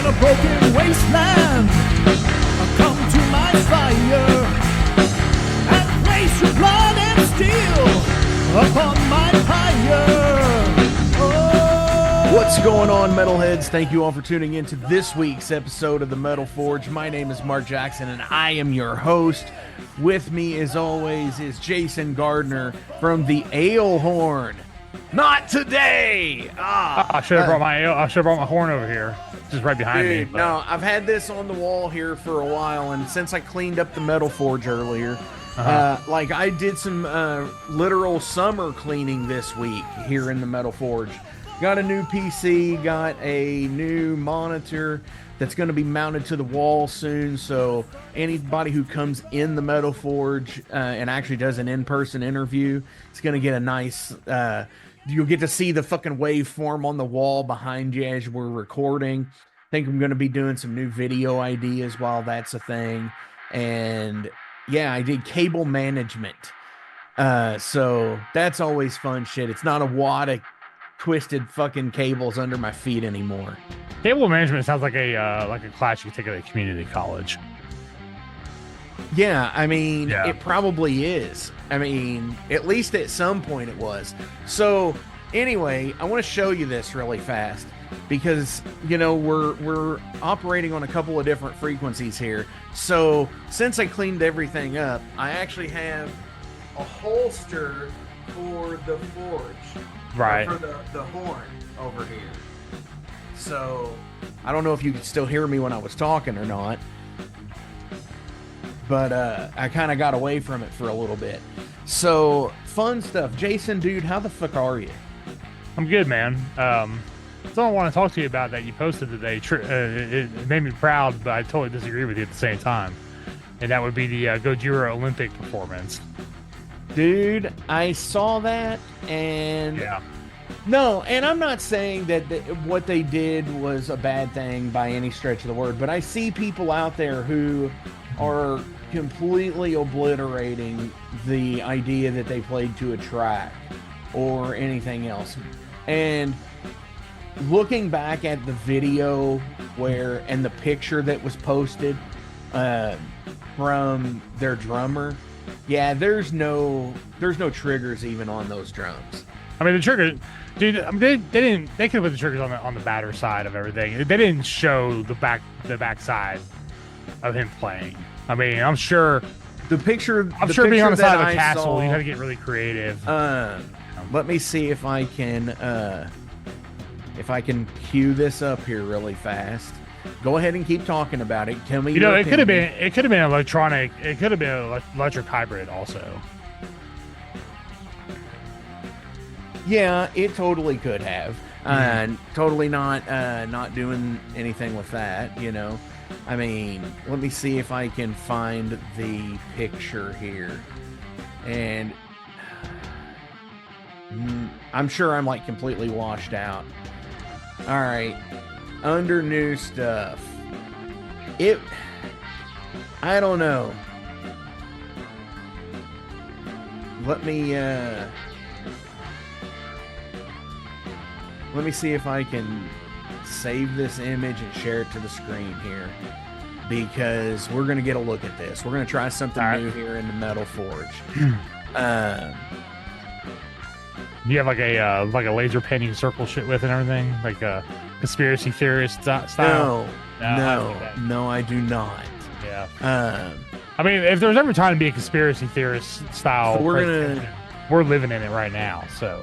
a broken wasteland. Come to my fire and place your blood and steel upon my pyre. Oh. What's going on, metalheads? Thank you all for tuning in to this week's episode of the Metal Forge. My name is Mark Jackson and I am your host. With me, as always, is Jason Gardner from the Ale Horn. Not today! I should have brought my horn over here. Just right behind me. But... No, I've had this on the wall here for a while, and since I cleaned up the Metal Forge earlier, I did some literal summer cleaning this week here in the Metal Forge. Got a new PC, got a new monitor that's going to be mounted to the wall soon, so anybody who comes in the Metal Forge and actually does an in-person interview, it's going to get a nice... you'll get to see the fucking waveform on the wall behind you as we're recording. I think I'm going to be doing some new video ideas while that's a thing. And yeah, I did cable management. So that's always fun shit. It's not a wad of twisted fucking cables under my feet anymore. Cable management sounds like a class you could take at a community college. Yeah, I mean, It probably is. I mean, at least at some point it was. So, anyway, I want to show you this really fast because, you know, we're operating on a couple of different frequencies here. So, since I cleaned everything up, I actually have a holster for the forge. Right. For the horn over here. So, I don't know if you could still hear me when I was talking or not. But I kind of got away from it for a little bit. So, fun stuff. Jason, dude, how the fuck are you? I'm good, man. Something I want to talk to you about that you posted today. It made me proud, but I totally disagree with you at the same time. And that would be the Gojira Olympic performance. Dude, I saw that, and... Yeah. No, and I'm not saying that what they did was a bad thing by any stretch of the word, but I see people out there who are completely obliterating the idea that they played to a track or anything else. And looking back at the video and the picture that was posted from their drummer, yeah, there's no triggers even on those drums. I mean, the trigger, dude. I mean, they could put the triggers on the batter side of everything. They didn't show the back side of him playing. I mean, I'm sure being on the side of a castle, you had to get really creative. Let me see if I can cue this up here really fast. Go ahead and keep talking about it. Tell me. You know, it could have been electronic. It could have been an electric hybrid also. Yeah, it totally could have. Totally not doing anything with that, you know. I mean, let me see if I can find the picture here. And I'm sure I'm like completely washed out. All right. Under new stuff. I don't know. Let me see if I can save this image and share it to the screen here, because we're going to get a look at this. We're going to try something new here in the Metal Forge. You have like a laser painting circle shit with and everything, like a conspiracy theorist style. No, I do not. Yeah. I mean, if there's ever time to be a conspiracy theorist style, so we're living in it right now. So,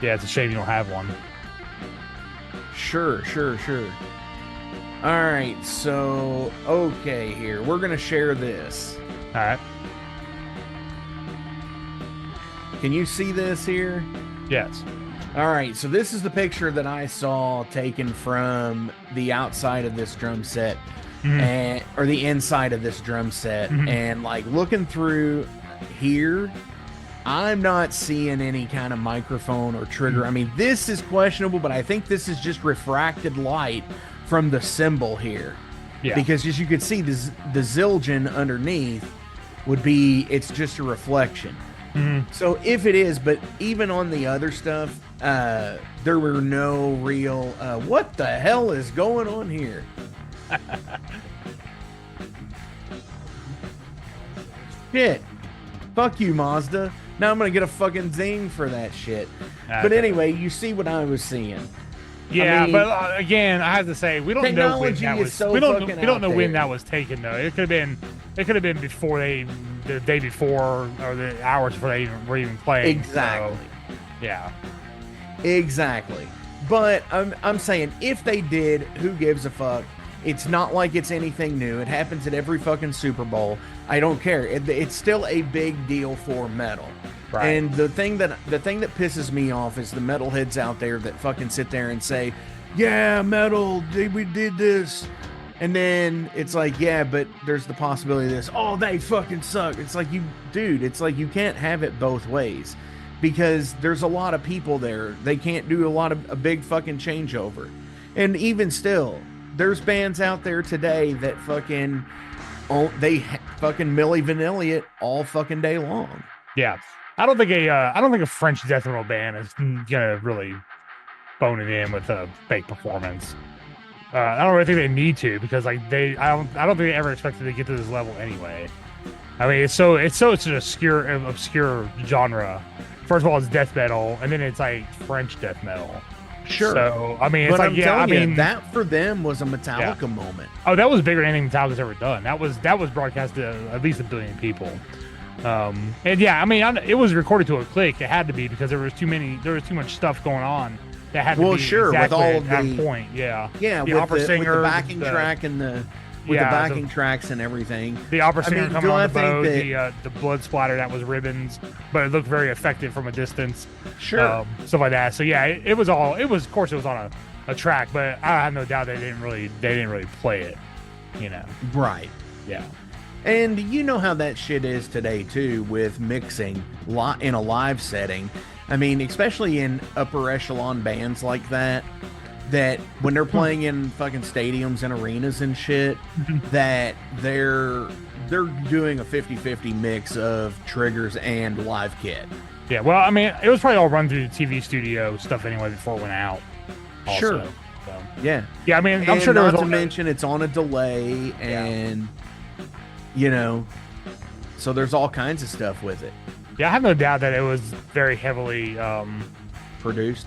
yeah, it's a shame you don't have one. Sure. All right, so, okay, here. We're going to share this. All right. Can you see this here? Yes. All right, so this is the picture that I saw taken from the outside of this drum set, or the inside of this drum set. And, like, looking through here, I'm not seeing any kind of microphone or trigger. I mean, this is questionable, but I think this is just refracted light from the symbol here. Yeah. Because as you can see, the Zildjian underneath it's just a reflection. So if it is, but even on the other stuff, there were no real, what the hell is going on here? Shit. Fuck you, Mazda. Now I'm going to get a fucking zing for that shit. Okay. But anyway, you see what I was seeing. Yeah, I mean, but again, I have to say we don't know when that was. We don't know when that was taken though. It could have been before the day before, or the hours before they were even playing. Exactly. So, yeah. Exactly. But I'm saying if they did, who gives a fuck? It's not like it's anything new. It happens at every fucking Super Bowl. I don't care. It's still a big deal for metal. Right. And the thing that pisses me off is the metalheads out there that fucking sit there and say, "Yeah, metal, we did this," and then it's like, "Yeah, but there's the possibility of this. Oh, they fucking suck." It's like, it's like you can't have it both ways, because there's a lot of people there. They can't do a big fucking changeover, and even still, there's bands out there today that fucking fucking Milli Vanilli it all fucking day long. Yeah. I don't think a French death metal band is gonna really bone it in with a fake performance. I don't really think they need to, because I don't think they ever expected to get to this level anyway. I mean, it's an obscure genre. First of all, it's death metal, and then it's like French death metal. Sure. So I mean, it's like, yeah, I mean, that for them was a Metallica moment. Oh, that was bigger than anything Metallica's ever done. That was broadcast to at least 1 billion people. And yeah, I mean, it was recorded to a click. It had to be, because there was too much stuff going on that had to be exactly with all of at the point. Yeah, with opera the, singer, with the backing track and the backing tracks and everything. The opera singer coming on the boat, the blood splatter that was ribbons, but it looked very effective from a distance. Sure, stuff like that. So yeah, it was of course it was on a track, but I have no doubt they didn't really play it. You know, right? Yeah. And you know how that shit is today, too, with mixing in a live setting. I mean, especially in upper echelon bands like that when they're playing in fucking stadiums and arenas and shit, that they're doing a 50-50 mix of triggers and live kit. Yeah, well, I mean, it was probably all run through the TV studio stuff anyway before it went out. Also, sure. So. Yeah. Yeah, I mean, I'm sure there was... Not to mention, it's on a delay, and... Yeah. You know, so there's all kinds of stuff with it. Yeah, I have no doubt that it was very heavily produced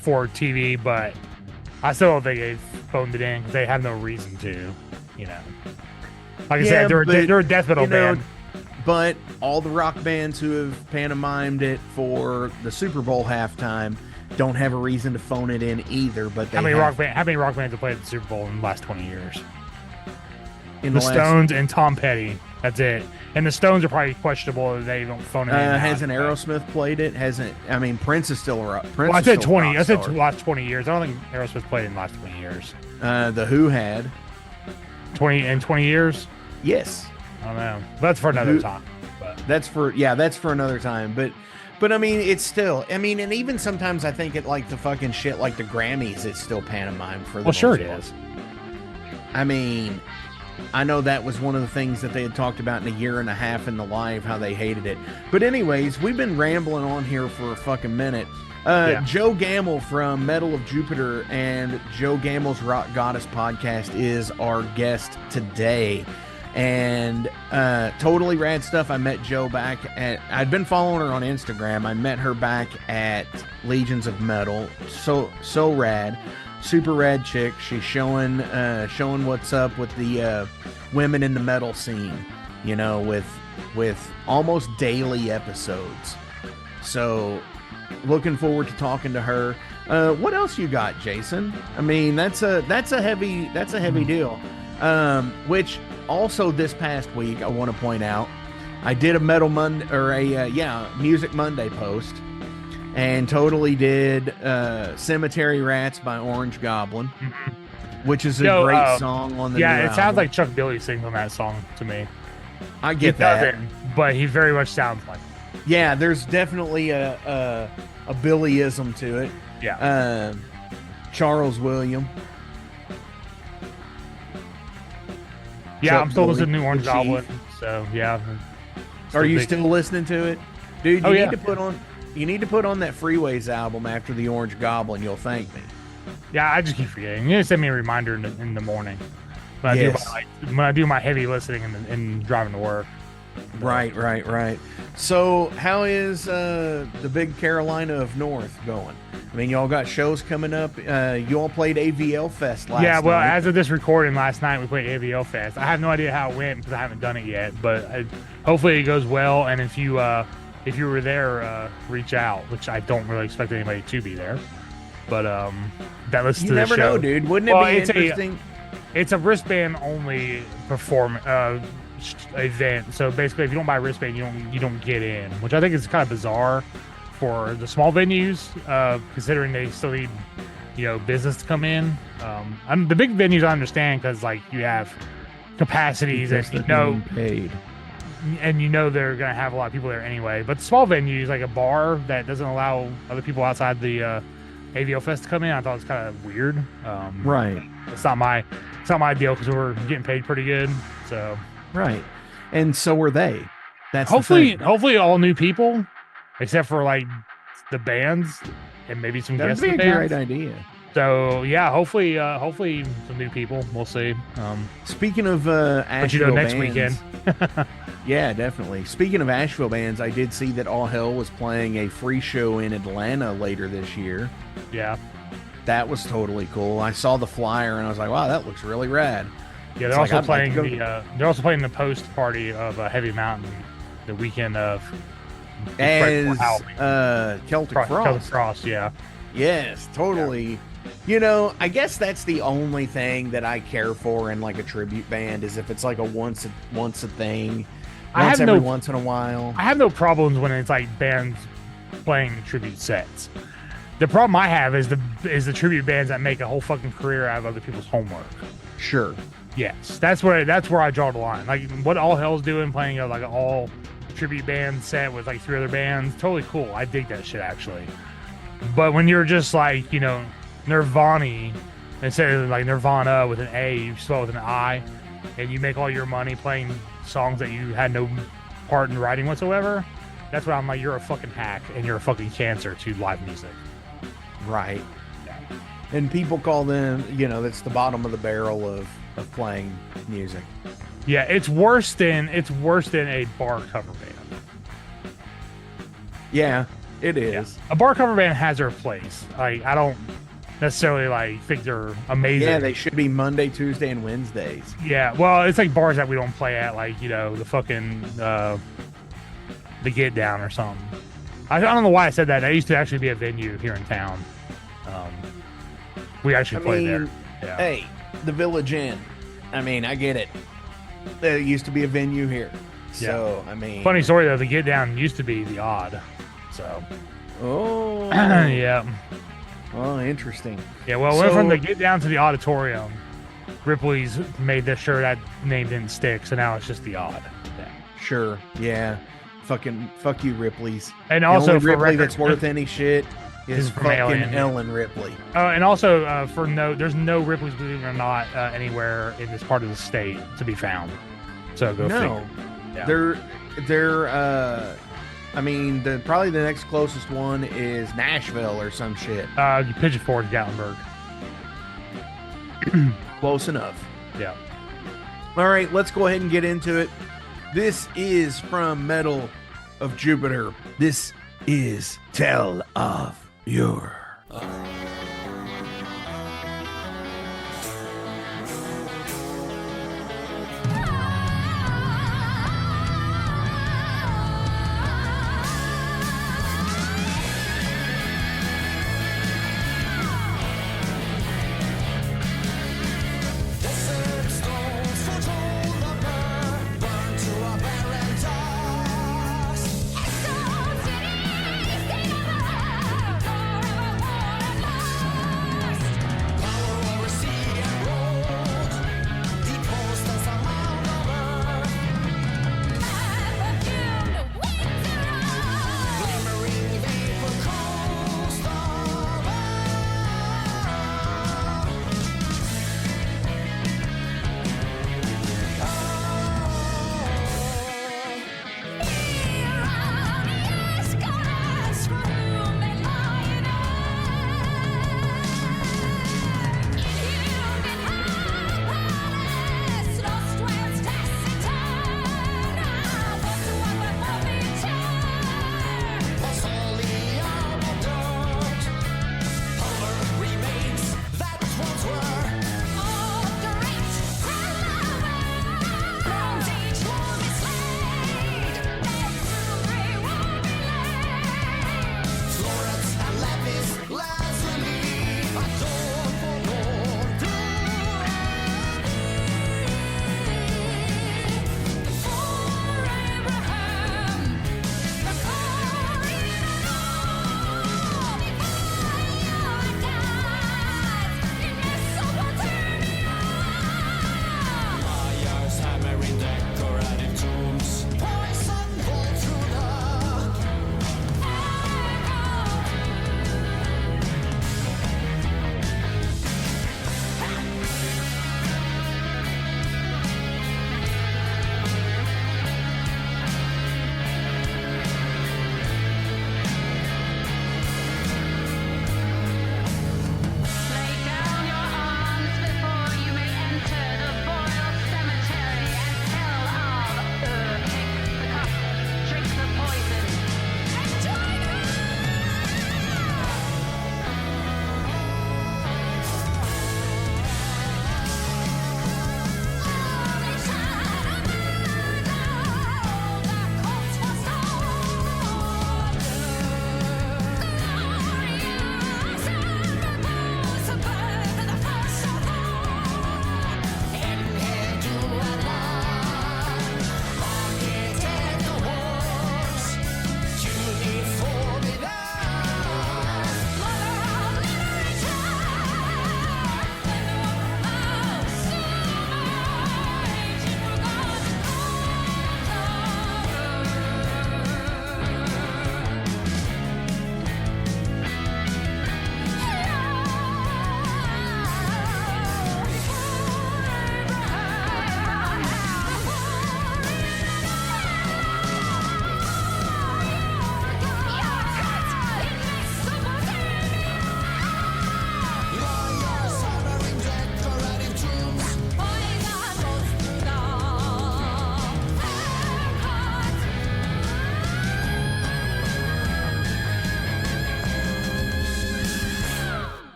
for TV, but I still don't think they phoned it in, because they have no reason to, you know. Like I said, they're a death metal band. But all the rock bands who have pantomimed it for the Super Bowl halftime don't have a reason to phone it in either. But how many rock bands have played at the Super Bowl in the last 20 years? The Stones and Tom Petty. That's it. And the Stones are probably questionable that they don't phone it in. Hasn't Aerosmith played it? I mean, Prince is still around. I said 20. I said the last 20 years. I don't think Aerosmith played in the last 20 years. The Who had 20 years. Yes. I don't know. That's for another time. But. That's for another time. But I mean, it's still. I mean, and even sometimes I think it, like the fucking shit, like the Grammys, it's still pantomime for the. Well, sure it is. I mean, I know that was one of the things that they had talked about in a year and a half in the live, how they hated it. But anyways, we've been rambling on here for a fucking minute. Jo Gamel from Metal of Jupiter and Jo Gamel's Rock Goddess podcast is our guest today. And totally rad stuff. I met Jo back I'd been following her on Instagram. I met her back at Legions of Metal. So rad. Super rad chick. She's showing what's up with the women in the metal scene, you know, with almost daily episodes. So looking forward to talking to her. What else you got, Jason? I mean, that's a heavy deal. Which also this past week, I want to point out, I did a Metal Monday or a Music Monday post. And totally did Cemetery Rats by Orange Goblin, which is a great song on the new album. It sounds like Chuck Billy sings on that song to me. I get that. But he very much sounds like it. Yeah, there's definitely a Billyism to it. Yeah. Charles William. Yeah, I'm still listening to Orange Goblin. So, yeah. Are you still listening to it, dude? Oh, You yeah. need to put on. You need to put on that Freeways album after the Orange Goblin. You'll thank me. Yeah, I just keep forgetting. You need to send me a reminder in the morning when Yes. when I do my heavy listening and driving to work. Right. So, how is the big Carolina of North going? I mean, y'all got shows coming up. You all played AVL Fest last night. Yeah, well, as of this recording last night, we played AVL Fest. I have no idea how it went because I haven't done it yet, but hopefully it goes well. And if you were there, reach out, which I don't really expect anybody to be there. But that listens you to the never show. know, dude. Wouldn't it Well, be it's interesting? It's a wristband only event. So basically, if you don't buy a wristband, you don't get in, which I think is kind of bizarre for the small venues, considering they still need business to come in. The big venues I understand because like you have capacities and paid. and they're gonna have a lot of people there anyway. But small venues like a bar that doesn't allow other people outside the AVL Fest to come in, I thought it was kind of weird. Right. It's not my deal because we're getting paid pretty good. So Right. And so were they. That's hopefully all new people, except for like the bands and maybe some that'd guest be a bands. great idea. So yeah, hopefully some new people. We'll see. Speaking of But Asheville next bands, weekend. yeah, definitely. Speaking of Asheville bands, I did see that All Hell was playing a free show in Atlanta later this year. Yeah. That was totally cool. I saw the flyer and I was like, wow, that looks really rad. Yeah, they're It's also like, I'd playing like to go- they're also playing the post party of Heavy Mountain the weekend of As Albany. Celtic Celtic Frost. Frost, yeah. Yes, totally. I guess that's the only thing that I care for in like a tribute band is if it's like a once a thing, once in a while. I have no problems when it's like bands playing tribute sets. The problem I have is the tribute bands that make a whole fucking career out of other people's homework. Sure. Yes, that's where I draw the line. Like what All Hell's doing, playing like an all tribute band set with like 3 other bands, totally cool. I dig that shit actually. But when you're just like Nirvana instead of like Nirvana with an A, you spell it with an I, and you make all your money playing songs that you had no part in writing whatsoever. That's why I'm like, you're a fucking hack and you're a fucking cancer to live music. Right. And people call them, that's the bottom of the barrel of playing music. Yeah, it's worse than a bar cover band. Yeah, it is. Yeah. A bar cover band has their place. Like I don't necessarily think they're amazing. Yeah, they should be Monday, Tuesday, and Wednesdays. Yeah, well, it's like bars that we don't play at, like the fucking the Get Down or something. I don't know why I said that. That used to actually be a venue here in town. We actually played there. Yeah. Hey, the Village Inn. I mean, I get it. There used to be a venue here. So, I mean... Funny story, though. The Get Down used to be the Odd. So... Oh. Yeah. Oh, interesting. Yeah, well, we went from the Get Down to the Auditorium. Ripley's made sure that name didn't stick, so now it's just the Odd. Yeah. Sure, yeah. Fuck you, Ripley's. And the also, only for Ripley record, that's worth any shit is from fucking Alien, yeah. Ellen Ripley. And also, there's no Ripley's, believe it or not, anywhere in this part of the state to be found. So go figure. Yeah. They're I mean, probably the next closest one is Nashville or some shit. Pigeon Forge, Gatlinburg. Close enough. Yeah. All right, let's go ahead and get into it. This is from Metal of Jupiter. This is Tell of Your.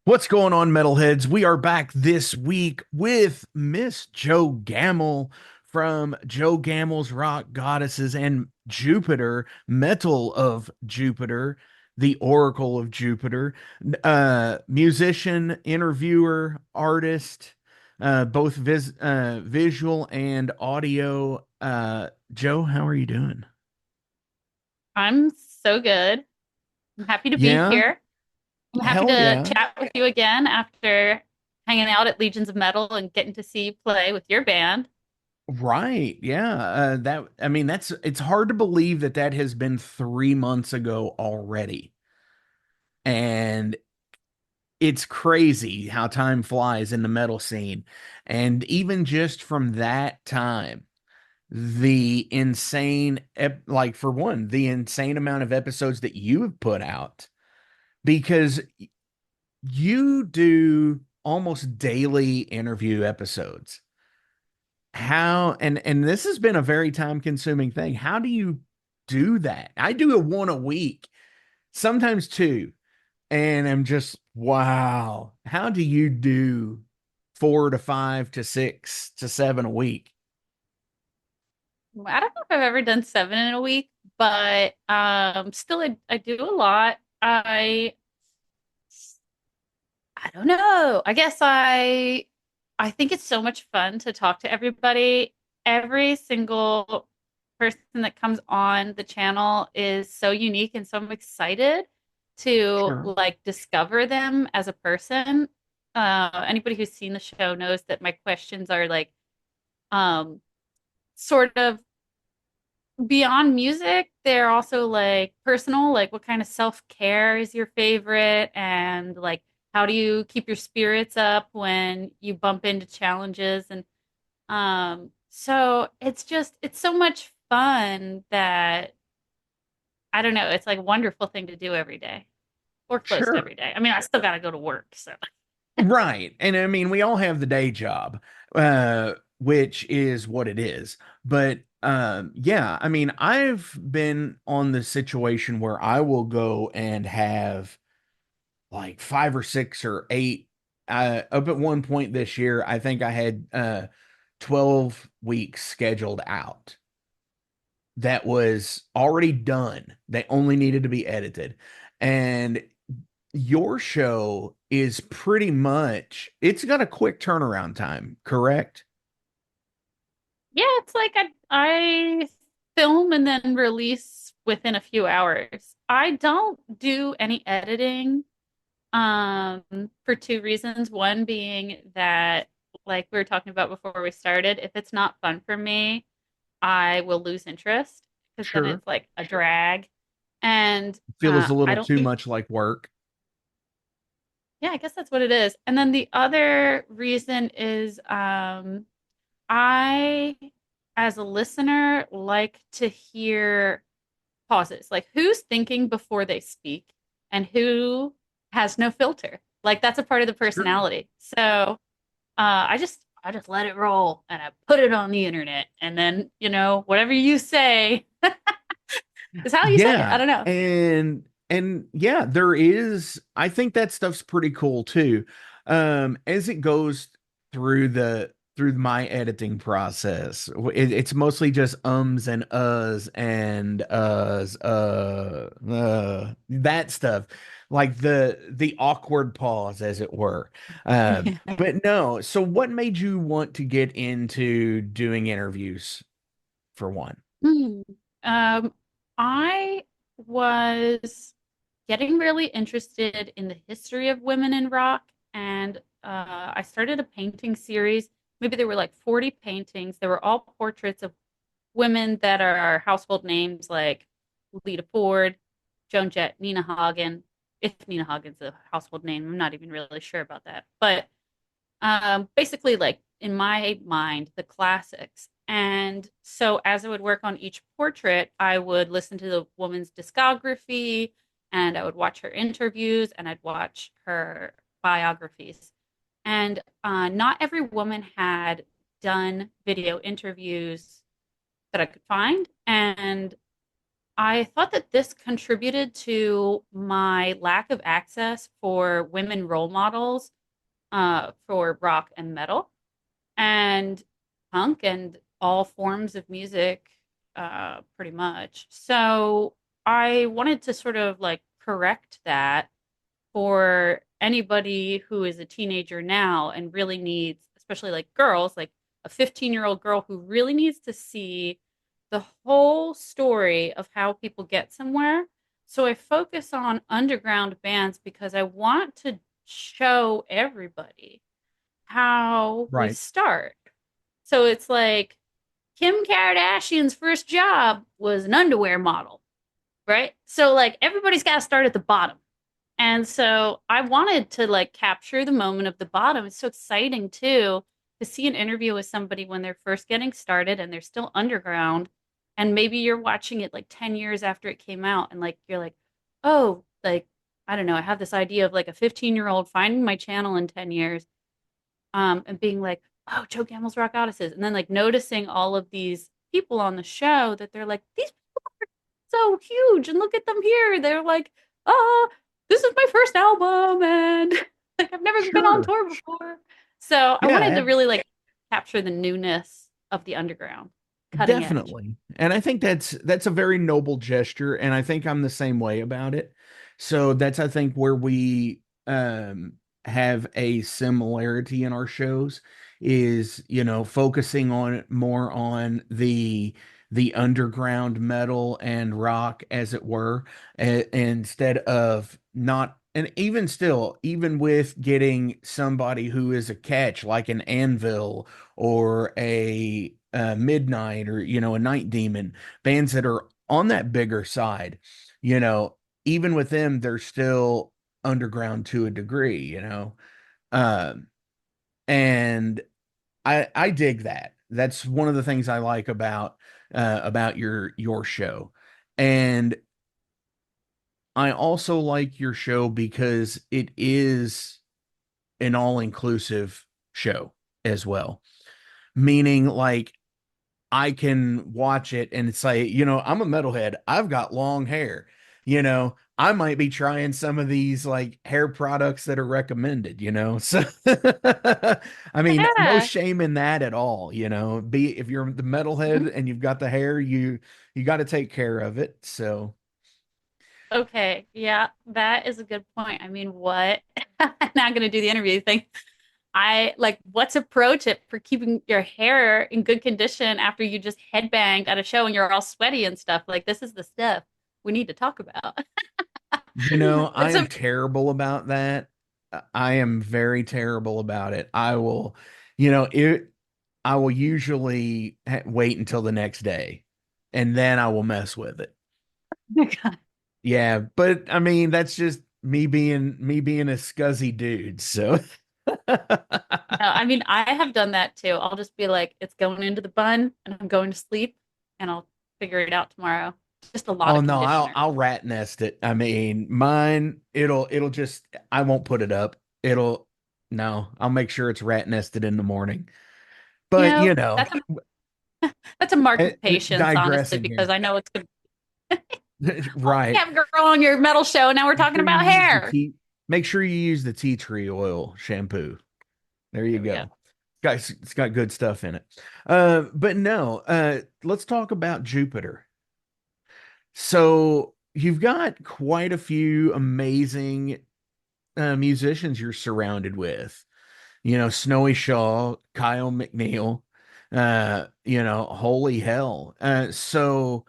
What's going on, metalheads? We are back this week with Miss Jo Gamel from Jo Gamel's Rock Goddesses and Jupiter, Metal of Jupiter, the Oracle of Jupiter, musician, interviewer, artist, both visual and audio. Jo, how are you doing? I'm so good. I'm happy to be Yeah, here. I'm happy hell to yeah. chat with you again after hanging out at Legions of Metal and getting to see you play with your band. Right. Yeah. That, I mean, it's hard to believe that that has been 3 months ago already. And it's crazy how time flies in the metal scene. And even just from that time, the insane, like for one, the insane amount of episodes that you have put out, because you do almost daily interview episodes. How, and this has been a very time consuming thing. How do you do that? I do a one a week, sometimes two, and I'm just, wow. How do you do 4 to 5 to 6 to 7 a week? I don't know if I've ever done seven in a week, but still I do a lot. I don't know. I think it's so much fun to talk to everybody. Every single person that comes on the channel is so unique, and so I'm excited to Sure. like discover them as a person. Anybody who's seen the show knows that my questions are like um sort of beyond music. They're also like personal, like what kind of self-care is your favorite, and like how do you keep your spirits up when you bump into challenges. And so it's so much fun that I don't know, it's like a wonderful thing to do every day, or close to Sure. every day. I mean, I still got to go to work, so Right. And I mean, we all have the day job, which is what it is. But yeah, I mean, I've been on the situation where I will go and have like 5 or 6 or 8. Up at one point this year, I think I had 12 weeks scheduled out that was already done. They only needed to be edited. And your show is pretty much, it's got a quick turnaround time, correct? yeah, it's like I film and then release within a few hours. I don't do any editing for two reasons. One being that, like we were talking about before we started, if it's not fun for me, I will lose interest because then Sure. it's like a drag. And Feels a I little don't too think, much like work. yeah, I guess that's what it is. And then the other reason is I, as a listener, like to hear pauses, like who's thinking before they speak and who has no filter. Like that's a part of the Sure. personality. So I just let it roll and I put it on the internet, and then whatever you say is how you say it. I Yeah. don't know. And yeah, there is, I think that stuff's pretty cool too. As it goes through my editing process, it's mostly just ums and that stuff, like the awkward pause, as it were. But no, so what made you want to get into doing interviews for one? Hmm. Um, I was getting really interested in the history of women in rock, and I started a painting series. Maybe there were like 40 paintings. They were all portraits of women that are household names like Lita Ford, Joan Jett, Nina Hagen. If Nina Hagen's a household name, I'm not even really sure about that. But basically, like in my mind, the classics. And so as I would work on each portrait, I would listen to the woman's discography, and I would watch her interviews, and I'd watch her biographies. And not every woman had done video interviews that I could find. And I thought that this contributed to my lack of access for women role models for rock and metal and punk and all forms of music, pretty much. So I wanted to sort of like correct that for anybody who is a teenager now and really needs, especially like girls, like a 15-year-old girl who really needs to see the whole story of how people get somewhere. So I focus on underground bands because I want to show everybody how we Right. start. So it's like Kim Kardashian's first job was an underwear model, right? So like everybody's got to start at the bottom. And so I wanted to like capture the moment of the bottom. It's so exciting too to see an interview with somebody when they're first getting started and they're still underground. And maybe you're watching it like 10 years after it came out and like you're like, oh, like I don't know, I have this idea of like a 15-year-old finding my channel in 10 years and being like, oh, Jo Gamel's Rock Goddesses. And then like noticing all of these people on the show that they're like, these people are so huge and look at them here. They're like, oh, this is my first album and like I've never been on Sure. tour before. So I wanted Yeah, to really like capture the newness of the underground, cutting edge. definitely. And I think that's a very noble gesture, and I think I'm the same way about it. So that's I think where we have a similarity in our shows is, focusing on more on the underground metal and rock as it were, instead of not, and even still, even with getting somebody who is a catch like an Anvil or a Midnight, or a Night Demon, bands that are on that bigger side, you know, even with them, they're still underground to a degree, Um, and I dig that. That's one of the things I like about your show. And I also like your show because it is an all-inclusive show as well. Meaning, like, I can watch it and say, I'm a metalhead. I've got long hair. I might be trying some of these like hair products that are recommended, So I mean, no Yeah. shame in that at all, Be if you're the Mhm. metalhead and you've got the hair, you got to take care of it. So Okay. Yeah, that is a good point. I mean, what? I'm not going to do the interview thing. I like what's approach it for keeping your hair in good condition after you just headbanged at a show and you're all sweaty and stuff. Like this is the stuff we need to talk about. I But am so terrible about that. I am very terrible about it. I will usually wait until the next day and then I will mess with it. Yeah, but I mean, that's just me being a scuzzy dude. So no, I mean I have done that too. I'll just be like, it's going into the bun and I'm going to sleep and I'll figure it out tomorrow. Just a lot oh of no, I'll conditioner. I'll rat nest it. I mean, mine it'll just I won't put it up. It'll No, I'll make sure it's rat nested in the morning. You But know, that's a mark of patience, honestly, digressing because here. I know it's good. Oh, we Right. have a girl on your metal show. Now we're Make talking sure you about use the hair. tea. Make sure you use the tea tree oil shampoo. There you There we go. go. Guys, it's got good stuff in it. But no, let's talk about Jupiter. So you've got quite a few amazing musicians you're surrounded with. Snowy Shaw, Kyle McNeill, holy hell. So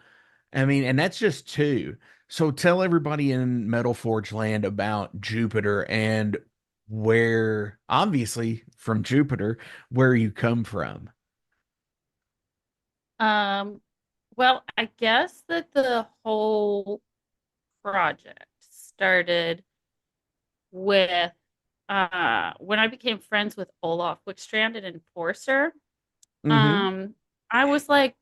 I mean, and that's just two. So tell everybody in Metal Forge land about Jupiter and where, obviously, from Jupiter, where you come from. Um, well, I guess that the whole project started with when I became friends with Olaf Wickstrand and Enforcer. Mm-hmm. Um, I was like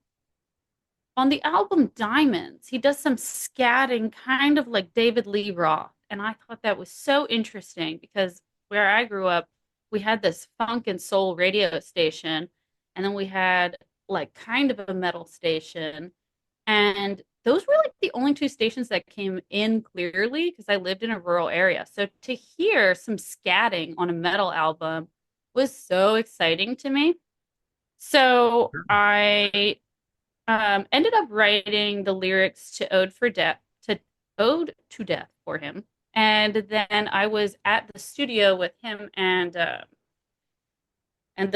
on the album Diamonds, he does some scatting kind of like David Lee Roth. And I thought that was so interesting because where I grew up, we had this funk and soul radio station, and then we had like kind of a metal station. And those were like the only two stations that came in clearly because I lived in a rural area. So to hear some scatting on a metal album was so exciting to me. So I ended up writing the lyrics to Ode to Death for him. And then I was at the studio with him and the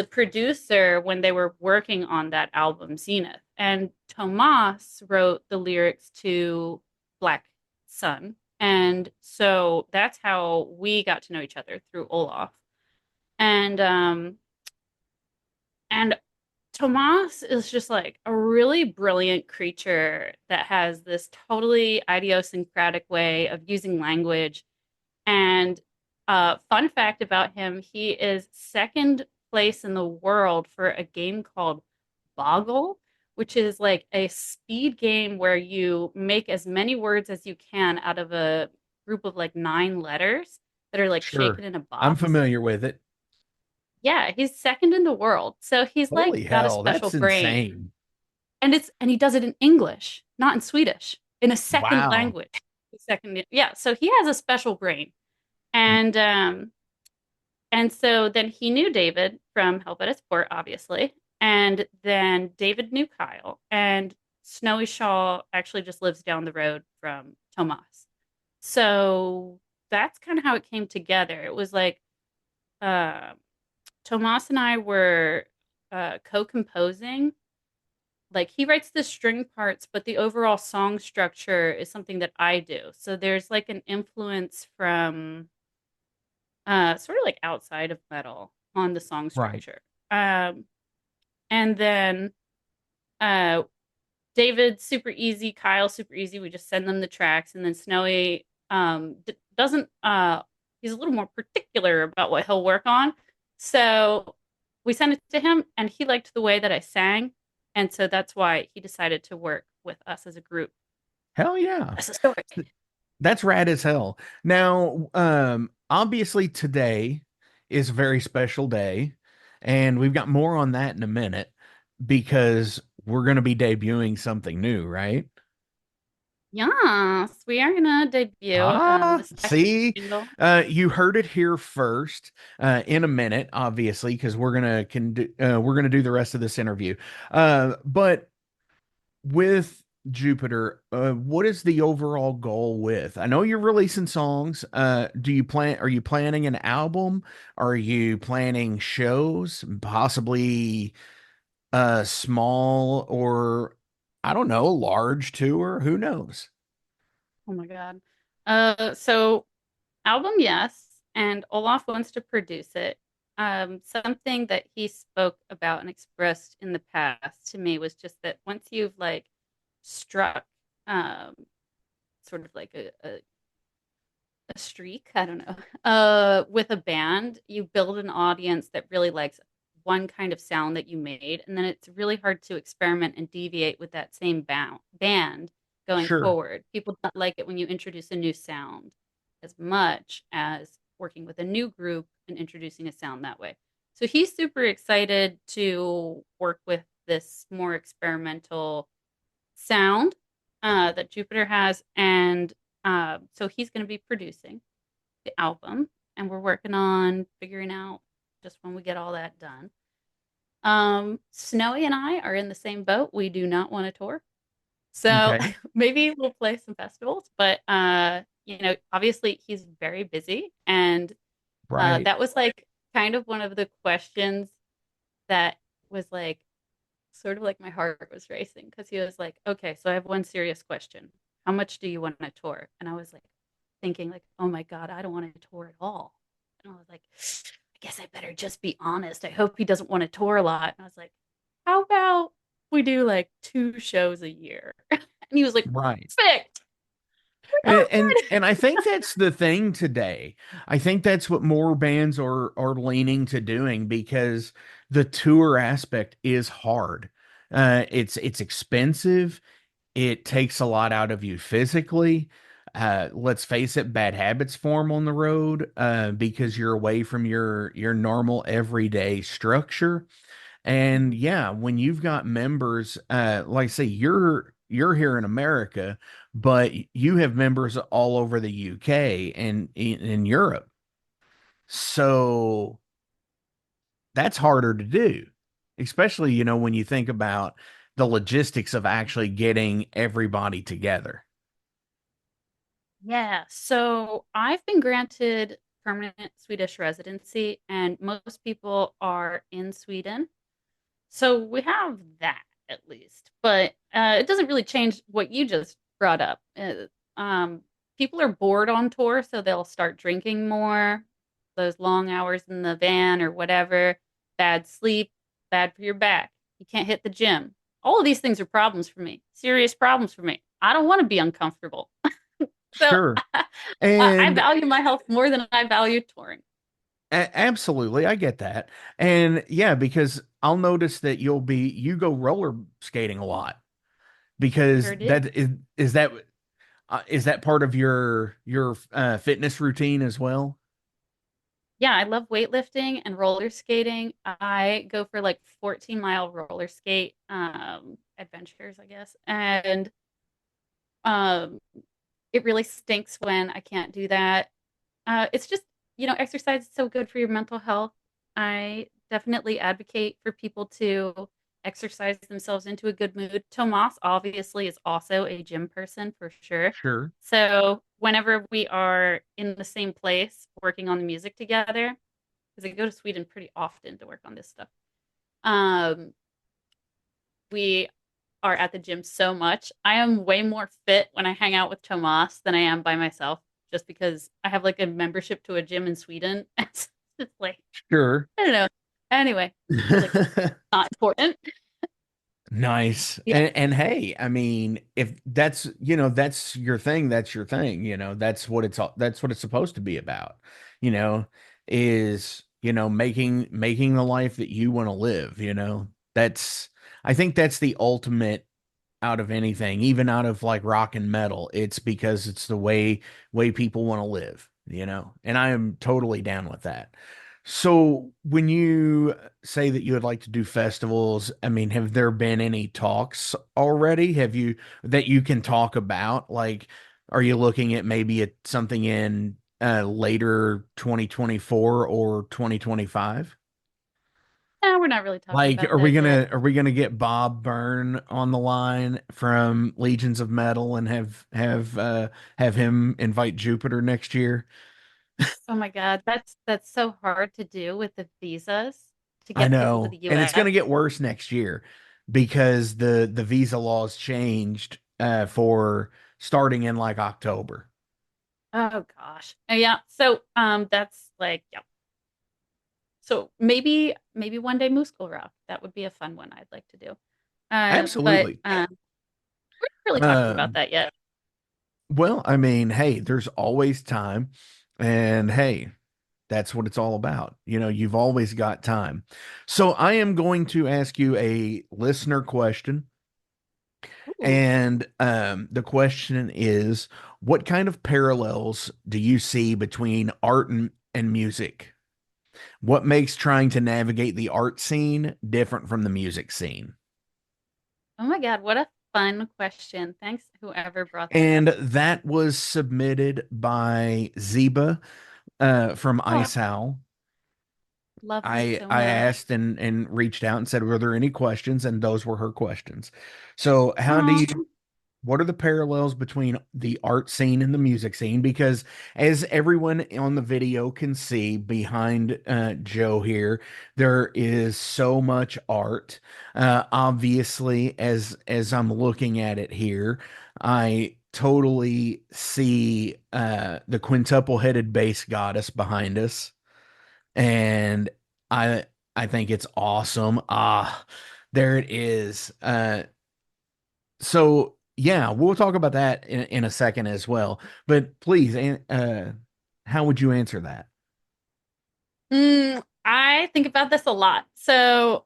producer when they were working on that album, Zenith. And Tomas wrote the lyrics to Black Sun. And so that's how we got to know each other through Olaf. And Tomas is just like a really brilliant creature that has this totally idiosyncratic way of using language. And fun fact about him, he is second place in the world for a game called Boggle, which is like a speed game where you make as many words as you can out of a group of like 9 letters that are like Sure. shaken in a I'm box. familiar with it. Yeah, he's second in the world. So he's like Holy got a hell, special that's brain. insane. And he does it in English, not in Swedish, in a second Wow. language. Second, yeah. So he has a special brain. And so then he knew David from Help at a Sport, obviously. And then David knew Kyle. And Snowy Shaw actually just lives down the road from Tomas. So that's kind of how it came together. It was like uh, Tomas and I were co-composing. Like he writes the string parts, but the overall song structure is something that I do. So there's like an influence from sort of like outside of metal on the song Right. structure. Um, and then uh, David, super easy. Kyle, super easy. We just send them the tracks. And then Snowy doesn't, he's a little more particular about what he'll work on. So we sent it to him, and he liked the way that I sang. And so that's why he decided to work with us as a group. Hell yeah. That's the story. That's rad as hell. Now, obviously today is a very special day, and we've got more on that in a minute because we're going to be debuting something new, right? Yes, we are gonna debut the second See, single. you heard it here first. In a minute, obviously, because we're gonna do the rest of this interview. But with Jupiter, what is the overall goal with? I know you're releasing songs. Are you planning an album? Are you planning shows, possibly small or I don't know, large tour? Who knows? Oh my God. So album, yes, and Olaf wants to produce it. Something that he spoke about and expressed in the past to me was just that once you've like struck um, sort of like a streak, I don't know, with a band, you build an audience that really likes one kind of sound that you made, and then it's really hard to experiment and deviate with that same band going Sure. forward. People don't like it when you introduce a new sound as much as working with a new group and introducing a sound that way. So he's super excited to work with this more experimental sound that Jupiter has. And so he's going to be producing the album, and we're working on figuring out just when we get all that done. Snowy and I are in the same boat. We do not want to tour. So Okay. maybe we'll play some festivals, but obviously he's very busy, and Right. that was like kind of one of the questions that was like sort of like my heart was racing because he was like, "Okay, so I have one serious question. How much do you want to tour?" And I was like thinking like, "Oh my God, I don't want to tour at all." And I was like, "I guess I better just be honest. I hope he doesn't want to tour a lot." And I was like, "How about we do like 2 shows a year?" And he was like, Right. "Perfect." Like, And, oh, and good. and I think that's the thing today. I think that's what more bands are leaning to doing because the tour aspect is hard. It's expensive. It takes a lot out of you physically. Let's face it, bad habits form on the road because you're away from your normal everyday structure. And Mhm. yeah, when you've got members, like I say, you're here in America, but you have members all over the UK and in Europe. So that's harder to do, especially, when you think about the logistics of actually getting everybody together. Yeah, so I've been granted permanent Swedish residency, and most people are in Sweden. So we have that at least, but it doesn't really change what you just brought up. People are bored on tour, so they'll start drinking more, those long hours in the van or whatever, bad sleep, bad for your back. You can't hit the gym. All of these things are problems for me, serious problems for me. I don't want to be uncomfortable. So Sure. I And value my health more than I value touring. absolutely, I get that. And yeah, because I'll notice that you go roller skating a lot because Sure do. is that part of your fitness routine as well? Yeah, I love weightlifting and roller skating. I go for like 14-mile roller skate adventures, I guess. And um it really stinks when I can't do that. It's just, exercise is so good for your mental health. I definitely advocate for people to exercise themselves into a good mood. Tomas obviously is also a gym person for sure. Sure. So whenever we are in the same place working on the music together, because I go to Sweden pretty often to work on this stuff, um, we are at the gym so much. I am way more fit when I hang out with Tomas than I am by myself, just because I have like a membership to a gym in Sweden. It's just like, Sure. I don't know. Anyway, really not important. Nice. Yeah. And hey, I mean, if that's your thing, that's your thing, that's what it's supposed to be about, you know, making the life that you want to live. That's I think that's the ultimate out of anything, even out of like rock and metal. It's because it's the way people want to live. And I am totally down with that. So when you say that you would like to do festivals, I mean, have there been any talks already? Have you that you can talk about? Like, are you looking at maybe at something in later 2024 or 2025? No, we're not really talking Like, about that yet. are we gonna get Bob Byrne on the line from Legions of Metal and have him invite Jupiter next year? Oh my God, that's so hard to do with the visas to I get people to know, the and it's gonna US. get worse next year because the visa laws changed for starting in like October. Oh gosh. Yeah. So that's like, yeah. So maybe one day Moose School Rock. That would be a fun one I'd like to do. But Absolutely. we're not really talking about Um, that yet. well, I mean, hey, there's always time, and hey, that's what it's all about. You've always got time. So I am going to ask you a listener question. Ooh. And the question is, what kind of parallels do you see between art and music? What makes trying to navigate the art scene different from the music scene? Oh my God, what a fun question. Thanks, whoever brought that up. And that was submitted by Zeba from Oh, Ice Howl. love her I so I much. asked and reached out and said, were there any questions? And those were her questions. So Oh, what are the parallels between the art scene and the music scene? Because as everyone on the video can see behind Joe here, there is so much art. Obviously, as I'm looking at it here, I totally see the quintuple headed bass goddess behind us, and I I think it's awesome. There it is. So yeah, we'll talk about that in a second as well. But please, how would you answer that? I think about this a lot. So,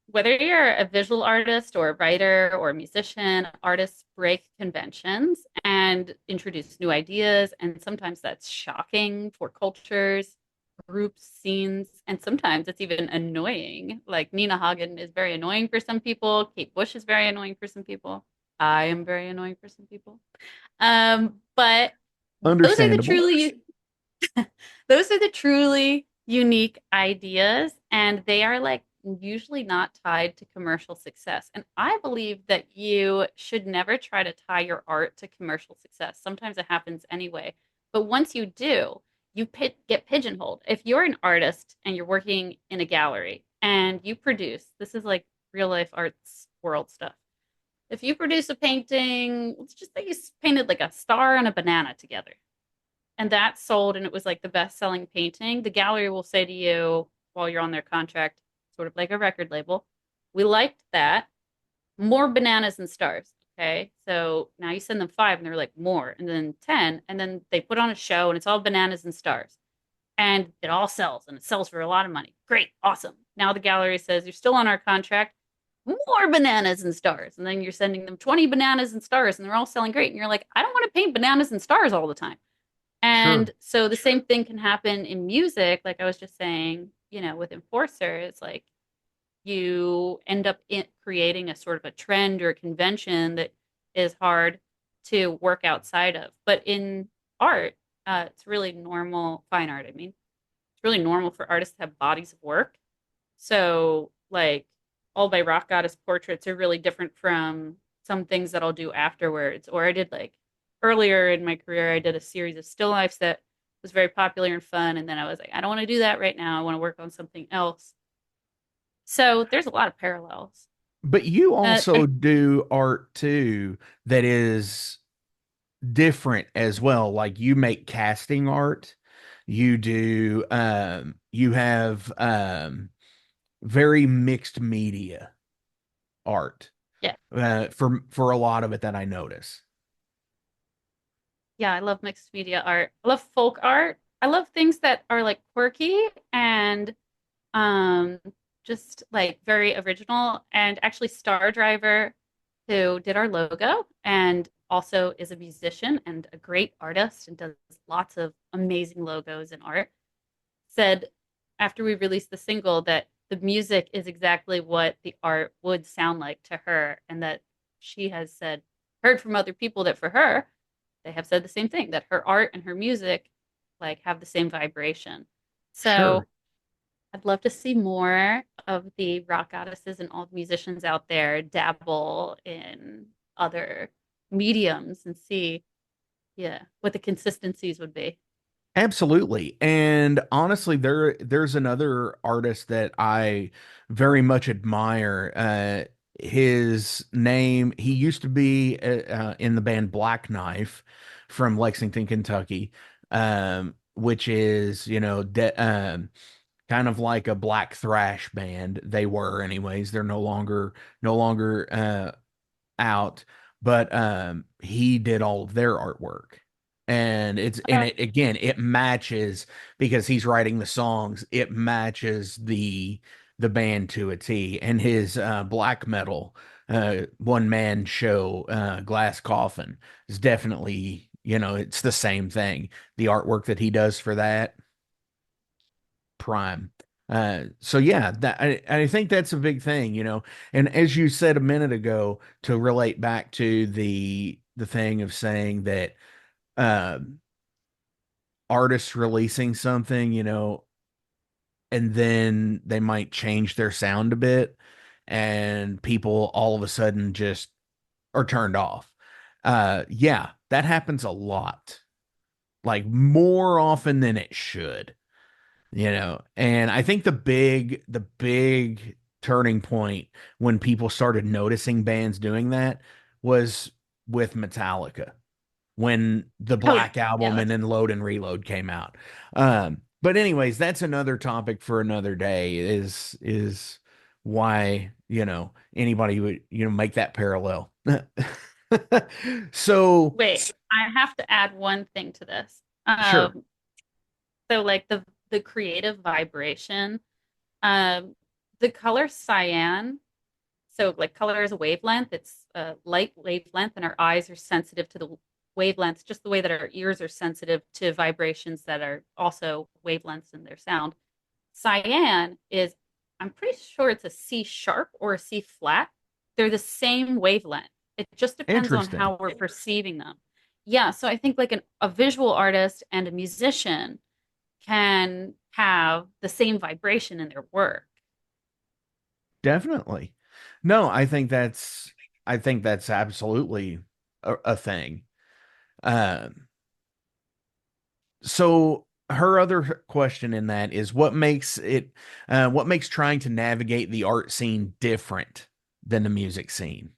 whether you're a visual artist or a writer or a musician, artists break conventions and introduce new ideas. And sometimes that's shocking for cultures, groups, scenes, and sometimes it's even annoying. Like Nina Hagen is very annoying for some people, Kate Bush is very annoying for some people. I am very annoying for some people. But those are the Understandable. truly those are the truly unique ideas, and they are like usually not tied to commercial success. And I believe that you should never try to tie your art to commercial success. Sometimes it happens anyway. But once you do, get pigeonholed. If you're an artist and you're working in a gallery and you produce, this is like real life arts world stuff. If you produce a painting, let's just say you painted like a star and a banana together, and that sold and it was like the best selling painting, the gallery will say to you while you're on their contract, sort of like a record label, we liked that. More bananas and stars. Okay. So now you send them five and they're like, more, and then 10. And then they put on a show and it's all bananas and stars. And it all sells and it sells for a lot of money. Great. Awesome. Now the gallery says, you're still on our contract. More bananas and stars. And then you're sending them 20 bananas and stars and they're all selling great. And you're like, I don't want to paint bananas and stars all the time. Sure. And so the same thing can happen in music, like I was just saying, with Enforcer, it's like you end up creating a sort of a trend or a convention that is hard to work outside of. But in art, it's really normal, fine art, I mean, it's really normal for artists to have bodies of work. So, like, all by rock goddess portraits are really different from some things that I'll do afterwards. Or I did like earlier in my career, I did a series of still lifes that was very popular and fun. And then I was like, I don't want to do that right now. I want to work on something else. So there's a lot of parallels. But you also And do art too that is different as well. Like you make casting art. You have very mixed media art. yeah, For a lot of it that I notice. yeah, I love mixed media art. I love folk art. I love things that are like quirky and um just like very original. And actually Star Driver, who did our logo and also is a musician and a great artist and does lots of amazing logos and art, said after we released the single that the music is exactly what the art would sound like to her, and that she has said, heard from other people that for her, they have said the same thing, that her art and her music like have the same vibration. So Sure. I'd love to see more of the rock goddesses and all the musicians out there dabble in other mediums and see, yeah, what the consistencies would be. Absolutely. And honestly, there's another artist that I very much admire. His name, he used to be in the band Black Knife from Lexington, Kentucky, which is, kind of like a black thrash band. They were anyways. They're no longer out, but he did all of their artwork. And it again, it matches because he's writing the songs, it matches the band to a T. And his black metal one man show, Glass Coffin, is definitely, it's the same thing. The artwork that he does for that, prime. So yeah, I think that's a big thing, And as you said a minute ago, to relate back to the thing of saying that uh, artists releasing something, and then they might change their sound a bit, and people all of a sudden just are turned off. Yeah, that happens a lot, like more often than it should. And I think the big turning point when people started noticing bands doing that was with Metallica, when the Oh yeah, Black yeah, Album and that's then Load and Reload came out. But anyways, that's another topic for another day, is why, anybody would, make that parallel. So wait. I have to add one thing to this. sure. So like the creative vibration, um, the color cyan. So like color is a wavelength. It's a light wavelength, and our eyes are sensitive to the wavelengths, just the way that our ears are sensitive to vibrations that are also wavelengths in their sound. Cyan I'm pretty sure it's a C sharp or a C flat. They're the same wavelength. It just depends on Interesting. how we're perceiving them. Yeah, so I think like a visual artist and a musician can have the same vibration in their work. Definitely. No, I think that's absolutely a thing. Um, so her other question in that is what makes trying to navigate the art scene different than the music scene?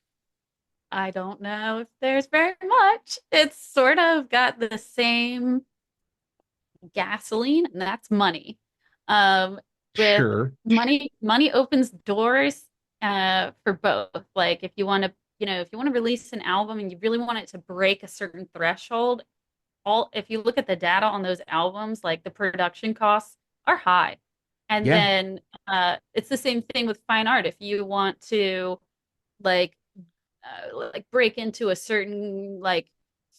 I don't know if there's very much. It's sort of got the same gasoline, and that's money. Um, with Sure. money opens doors for both. Like if you want to, if you want to release an album and you really want it to break a certain threshold, all if you look at the data on those albums, like the production costs are high. And Yeah. then it's the same thing with fine art. If you want to like break into a certain like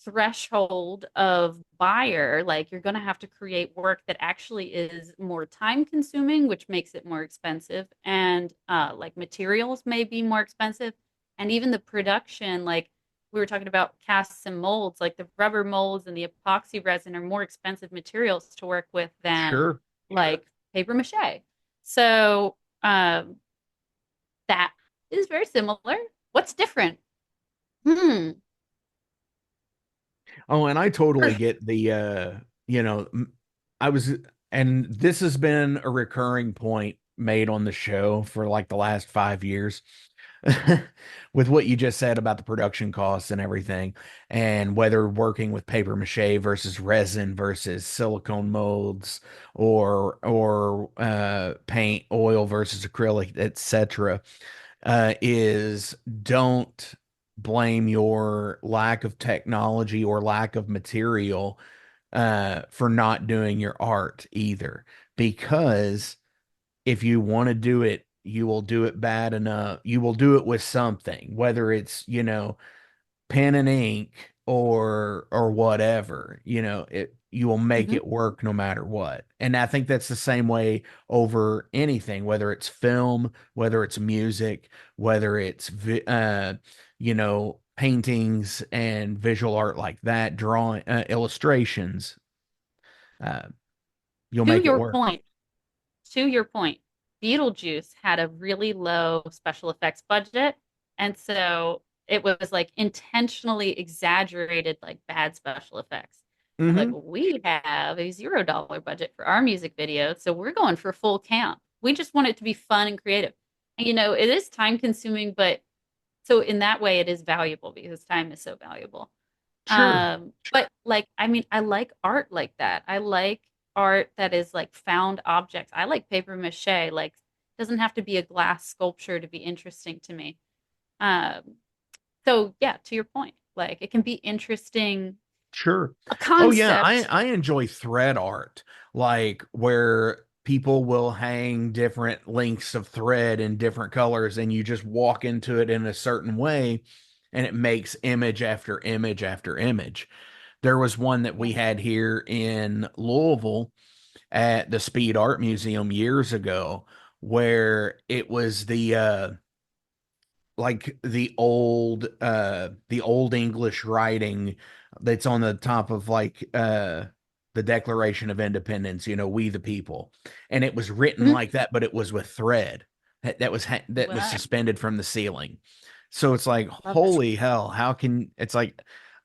threshold of buyer, like you're going to have to create work that actually is more time consuming, which makes it more expensive, and like materials may be more expensive, and even the production, like we were talking about casts and molds, like the rubber molds and the epoxy resin are more expensive materials to work with than Sure. like paper mache. So that is very similar. What's different? Hmm. Oh, and I totally get the I was and this has been a recurring point made on the show for like the last 5 years with what you just said about the production costs and everything, and whether working with paper mache versus resin versus silicone molds or paint oil versus acrylic, etc. Is don't blame your lack of technology or lack of material for not doing your art either. Because if you want to do it, you will do it bad enough. You will do it with something, whether it's, pen and ink or whatever, you will make Mhm. it work no matter what. And I think that's the same way over anything, whether it's film, whether it's music, whether it's paintings and visual art like that, drawing, illustrations, uh you'll To make it your work. point, to your point, Beetlejuice had a really low special effects budget, and so it was like intentionally exaggerated, like bad special effects. And like Hmm. we have a $0 budget for our music video, so we're going for full camp. We just want it to be fun and creative. And it is time consuming, but so in that way, it is valuable because time is so valuable. Sure. But like, I mean, I like art like that. I like art that is like found objects. I like paper mache. Like, it doesn't have to be a glass sculpture to be interesting to me. Um, so yeah, to your point, like it can be interesting, Sure. a Oh yeah, I concept. I enjoy thread art, like where people will hang different lengths of thread in different colors and you just walk into it in a certain way and it makes image after image after image. There was one that we had here in Louisville at the Speed Art Museum years ago where it was the old English writing that's on the top of the Declaration of Independence, we the people. And it was written Mhm. like that, but it was with thread that was What? suspended from the ceiling. So it's like, Love it. holy hell, how can it's like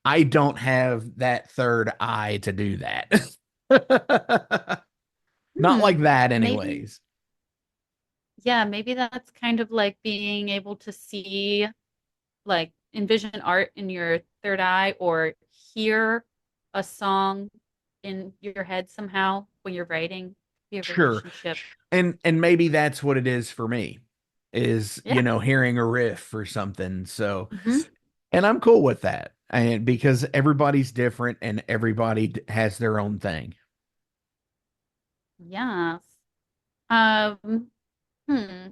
I don't have that third eye to do that. Not Hmm. like that Maybe, anyways. yeah, maybe that's kind of like being able to see, like envision art in your third eye or hear a song in your head somehow when you're writing, be a Sure. relationship. And maybe that's what it is for me is, Yeah. hearing a riff or something. So, Hmm. and I'm cool with that. And because everybody's different and everybody has their own thing. Yes. Um, hmm.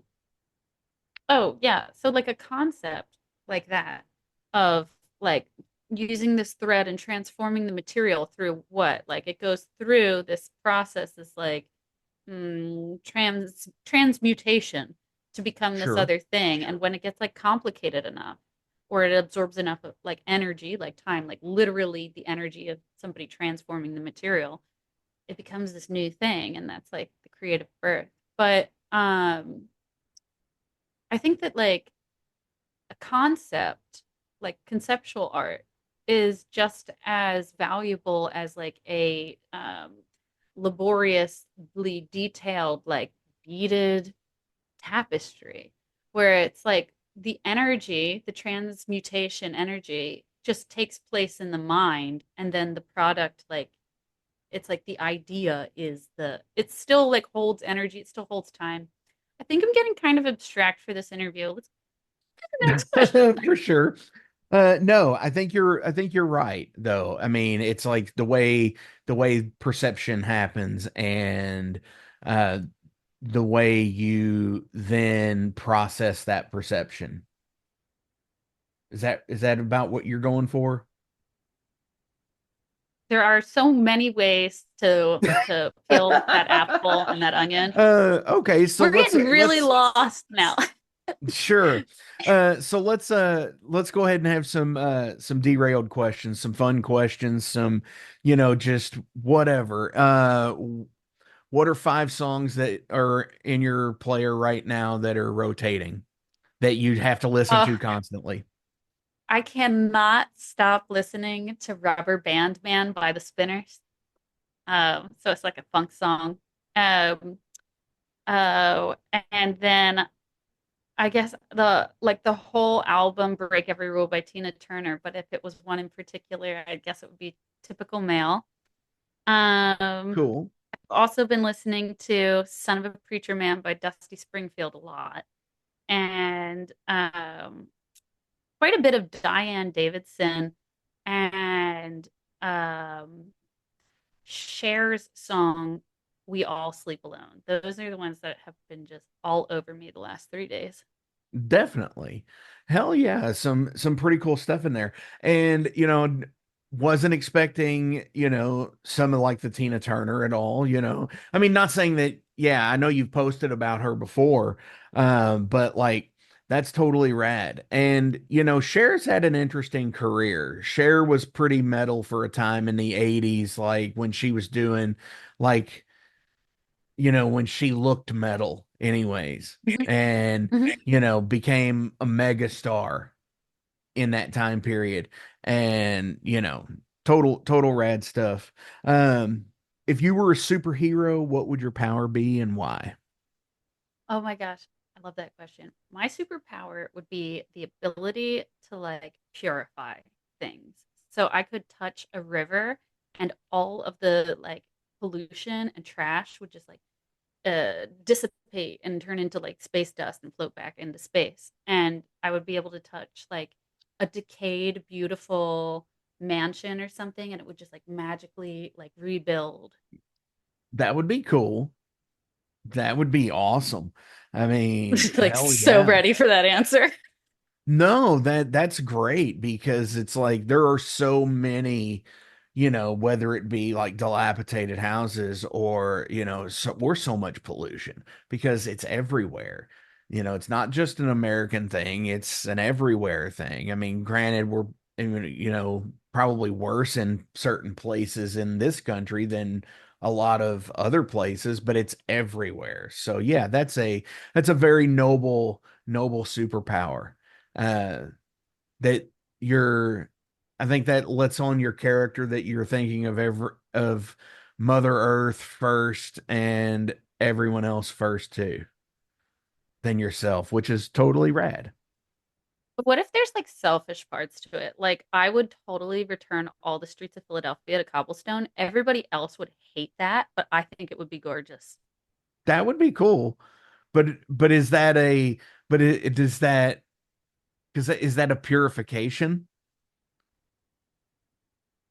Oh, yeah. So like a concept like that of like using this thread and transforming the material through what? Like it goes through this process, this like transmutation to become this Sure. other thing. And when it gets like complicated enough, or it absorbs enough of like energy, like time, like literally the energy of somebody transforming the material, it becomes this new thing, and that's like the creative birth. But I think that like a concept, like conceptual art, is just as valuable as like a laboriously detailed, like beaded tapestry, where it's like the energy, the transmutation energy, just takes place in the mind, and then the product, like it's like the idea is it still like holds energy, it still holds time. I think I'm getting kind of abstract for this interview. Let's get to the next question. For sure. No, I think you're right though. I mean, it's like the way perception happens, and uh the way you then process that perception. Is that about what you're going for? There are so many ways to peel that apple and that onion. Okay, so We're getting really lost now. sure. So let's go ahead and have some derailed questions, some fun questions, some just whatever. What are 5 songs that are in your player right now that are rotating that you have to listen Uh, to constantly? I cannot stop listening to Rubber Band Man by the Spinners. So it's like a funk song. Um, oh, and then I guess the whole album Break Every Rule by Tina Turner, but if it was one in particular, I guess it would be Typical Male. Cool. I've also been listening to Son of a Preacher Man by Dusty Springfield a lot. And quite a bit of Diane Davidson and Cher's song We All Sleep Alone. Those are the ones that have been just all over me the last 3 days. Definitely. Hell yeah, some pretty cool stuff in there. And wasn't expecting, some of like the Tina Turner at all. I mean, not saying that, yeah, I know you've posted about her before, but like that's totally rad. And Cher's had an interesting career. Cher was pretty metal for a time in the 80s, like when she was doing like when she looked metal anyways, and Mhm. became a mega star in that time period. And total rad stuff. If you were a superhero, what would your power be and why? Oh my gosh, I love that question. My superpower would be the ability to like purify things. So I could touch a river and all of the like pollution and trash would just like dissipate and turn into like space dust and float back into space. And I would be able to touch like a decayed, beautiful mansion or something, and it would just like magically like rebuild. That would be cool. That would be awesome. I mean, Like hell so yeah. ready for that answer. No, that's great because it's like there are so many, whether it be like dilapidated houses or, we're so much pollution because it's everywhere. It's not just an American thing, it's an everywhere thing. I mean, granted, we're, probably worse in certain places in this country than a lot of other places, but it's everywhere. So yeah, that's a very noble superpower uh that you're I think that lets on your character that you're thinking of Mother Earth first and everyone else first too than yourself, which is totally rad. But what if there's like selfish parts to it? Like I would totally return all the streets of Philadelphia to cobblestone. Everybody else would hate that, but I think it would be gorgeous. That would be cool. But is that a but it does that because is that a purification?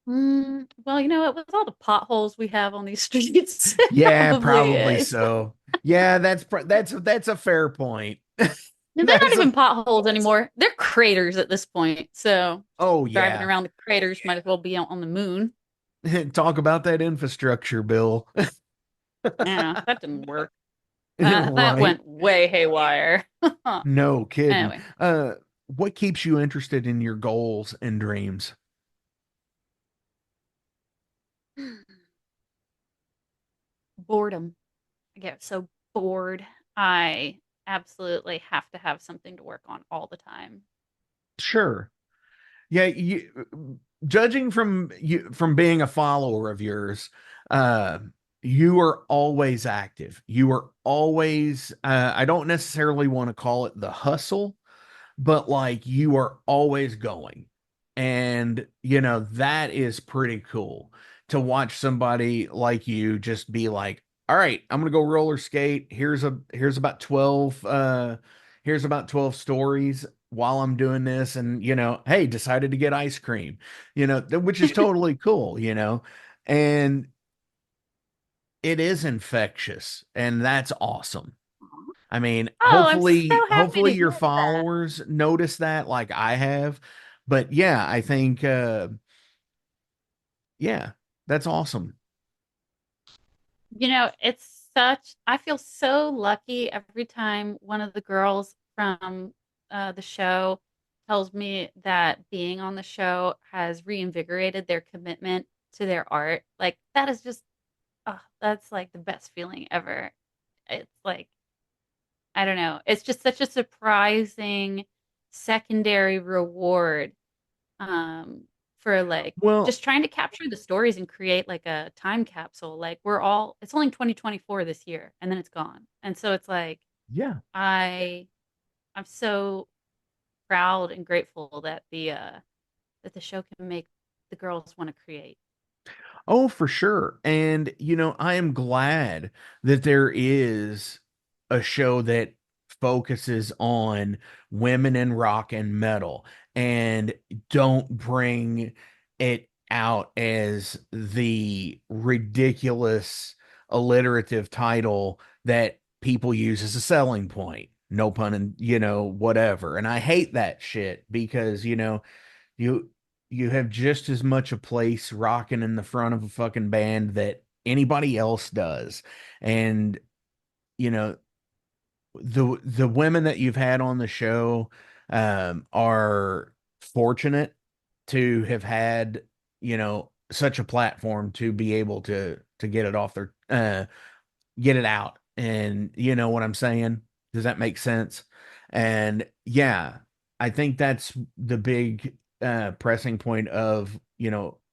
Well, you know what? With all the potholes we have on these streets, it Yeah, probably probably is. so. Yeah, that's a fair point. And they're not That's a even potholes anymore. They're craters at this point. So just Oh driving yeah. around the craters might as well be out on the moon. Talk about that infrastructure bill. Yeah, that didn't work. That Right. went way haywire. No kidding. Anyway, what keeps you interested in your goals and dreams? Boredom. I get so bored. I absolutely have to have something to work on all the time. Sure. Yeah, judging from being a follower of yours, uh, you are always active. You are always, I don't necessarily want to call it the hustle, but like you are always going. And, that is pretty cool to watch somebody like you just be like, all right, I'm gonna go roller skate. Here's about 12 here's about 12 stories while I'm doing this. And, hey, decided to get ice cream, which is totally cool, and it is infectious, and that's awesome. I mean, Oh, I'm so happy hopefully to your hear that. followers notice that like I have. But yeah, I think yeah, that's awesome. I feel so lucky every time one of the girls from the show tells me that being on the show has reinvigorated their commitment to their art. Like, that is just, oh, that's like the best feeling ever. It's like, I don't know. It's just such a surprising secondary reward um, for like Well, just trying to capture the stories and create like a time capsule. Like, it's only 2024 this year and then it's gone. And so it's like, yeah. I, I'm so proud and grateful that the show can make the girls want to create. Oh, for sure. And, I am glad that there is a show that focuses on women in rock and metal and don't bring it out as the ridiculous alliterative title that people use as a selling point. No pun and, whatever. And I hate that shit because, you you have just as much a place rocking in the front of a fucking band that anybody else does. And you know the women that you've had on the show are fortunate to have had such a platform to be able to get it off their get it out. And you know what I'm saying? Does that make sense? And yeah, I think that's the big pressing point of,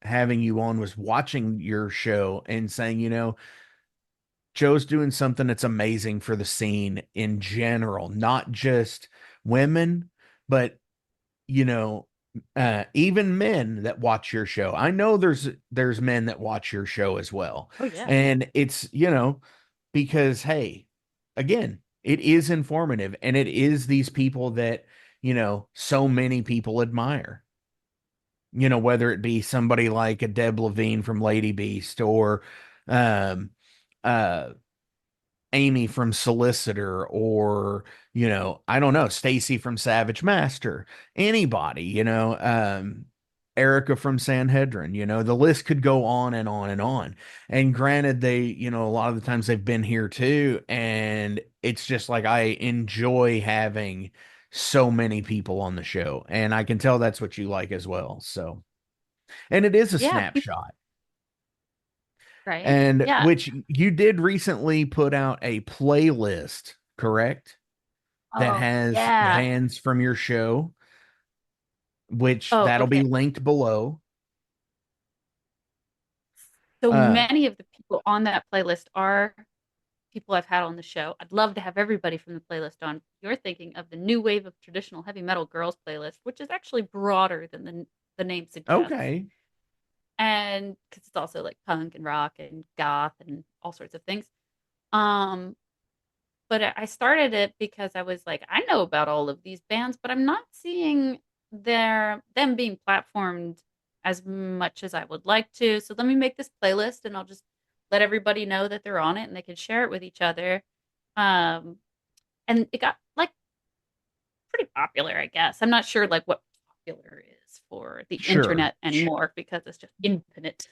having you on was watching your show and saying, Joe's doing something that's amazing for the scene in general, not just women, but you know, even men that watch your show. I know there's men that watch your show as well. Oh yeah. And it's, because hey, again, it is informative and it is these people that, so many people admire. Whether it be somebody like a Deb Levine from Lady Beast or um uh Amy from Solicitor or, I don't know, Stacy from Savage Master, anybody, Erica from Sanhedrin, the list could go on and on and on. And granted, they, a lot of the times they've been here too. And it's just like I enjoy having so many people on the show. And I can tell that's what you like as well. So, and it is a Yeah, snapshot. right. And Yeah. which you did recently put out a playlist, correct? That Oh has yeah. bands from your show, which Oh, that'll be okay. linked below. So Uh, many of the people on that playlist are people I've had on the show. I'd love to have everybody from the playlist on. You're thinking of the new wave of traditional heavy metal girls playlist, which is actually broader than the name suggests. okay, And because it's also like punk and rock and goth and all sorts of things. Um, but I started it because I was like, I know about all of these bands, but I'm not seeing them being platformed as much as I would like to. So let me make this playlist and I'll just let everybody know that they're on it and they can share it with each other. Um, and it got like pretty popular, I guess. I'm not sure like what popular is for the sure. internet anymore because it's just infinite.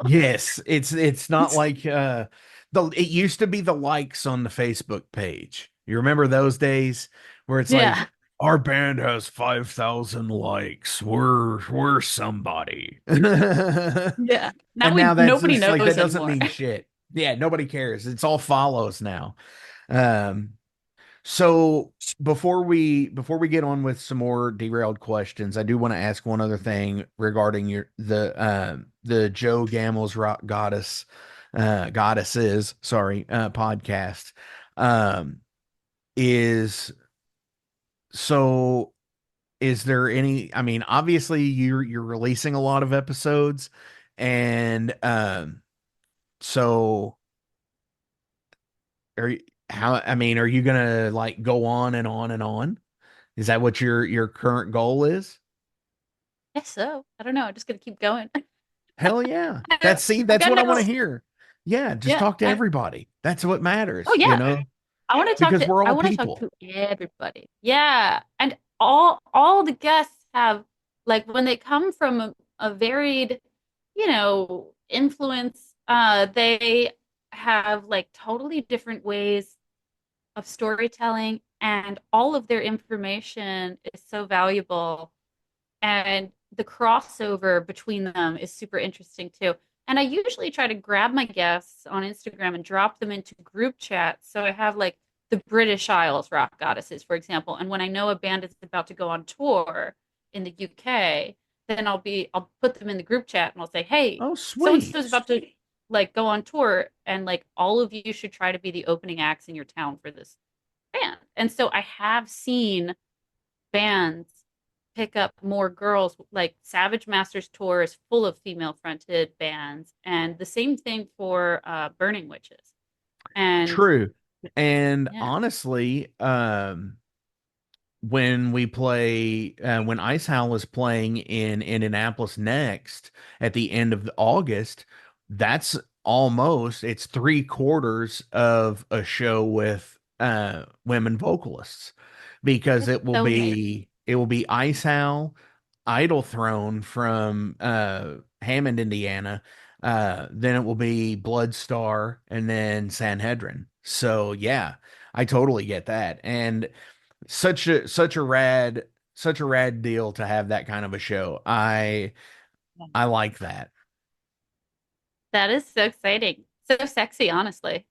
Yes, it's not like it used to be the likes on the Facebook page. You remember those days where it's like Yeah. our band has 5,000 likes. We're somebody. And Yeah. Now now that's nobody just like that knows doesn't anymore. mean shit. Yeah, nobody cares. It's all follows now. Um, so before we get on with some more derailed questions, I do want to ask one other thing regarding the Jo Gamel's Rock Goddesses, sorry, podcast. Um, is so is there any, I mean, obviously you're releasing a lot of episodes, and so are you, how, I mean, are you gonna like go on and on and on? Is that what your current goal is? Yes, so I don't know. I'm just gonna keep going. Hell yeah. I've That's got what I want no. to hear. Yeah, just Yeah. talk to everybody. That's what Oh matters, yeah. I want to talk because to. we're I all want to talk people. to everybody. Yeah, and all the guests have like when they come from a varied, influence. They have like totally different ways of storytelling, and all of their information is so valuable. And the crossover between them is super interesting too. And I usually try to grab my guests on Instagram and drop them into group chats. So I have like the British Isles rock goddesses, for example. And when I know a band is about to go on tour in the UK, then I'll put them in the group chat and I'll say, hey, Oh, so and so is sweet. about to like go on tour, and like all of you should try to be the opening acts in your town for this band. And so I have seen bands pick up more girls. Like Savage Masters tour is full of female fronted bands, and the same thing for Burning Witches. And True. And yeah, honestly, when Ice Howl is playing in Indianapolis next at the end of August, that's it's three-quarters of a show with women vocalists, because it's so amazing. it will be Ice Howl, Idol Throne from Hammond, Indiana, then it will be Bloodstar, and then Sanhedrin. So yeah, I totally get that. And such a rad deal to have that kind of a show. I like that. That is so exciting. So sexy, honestly.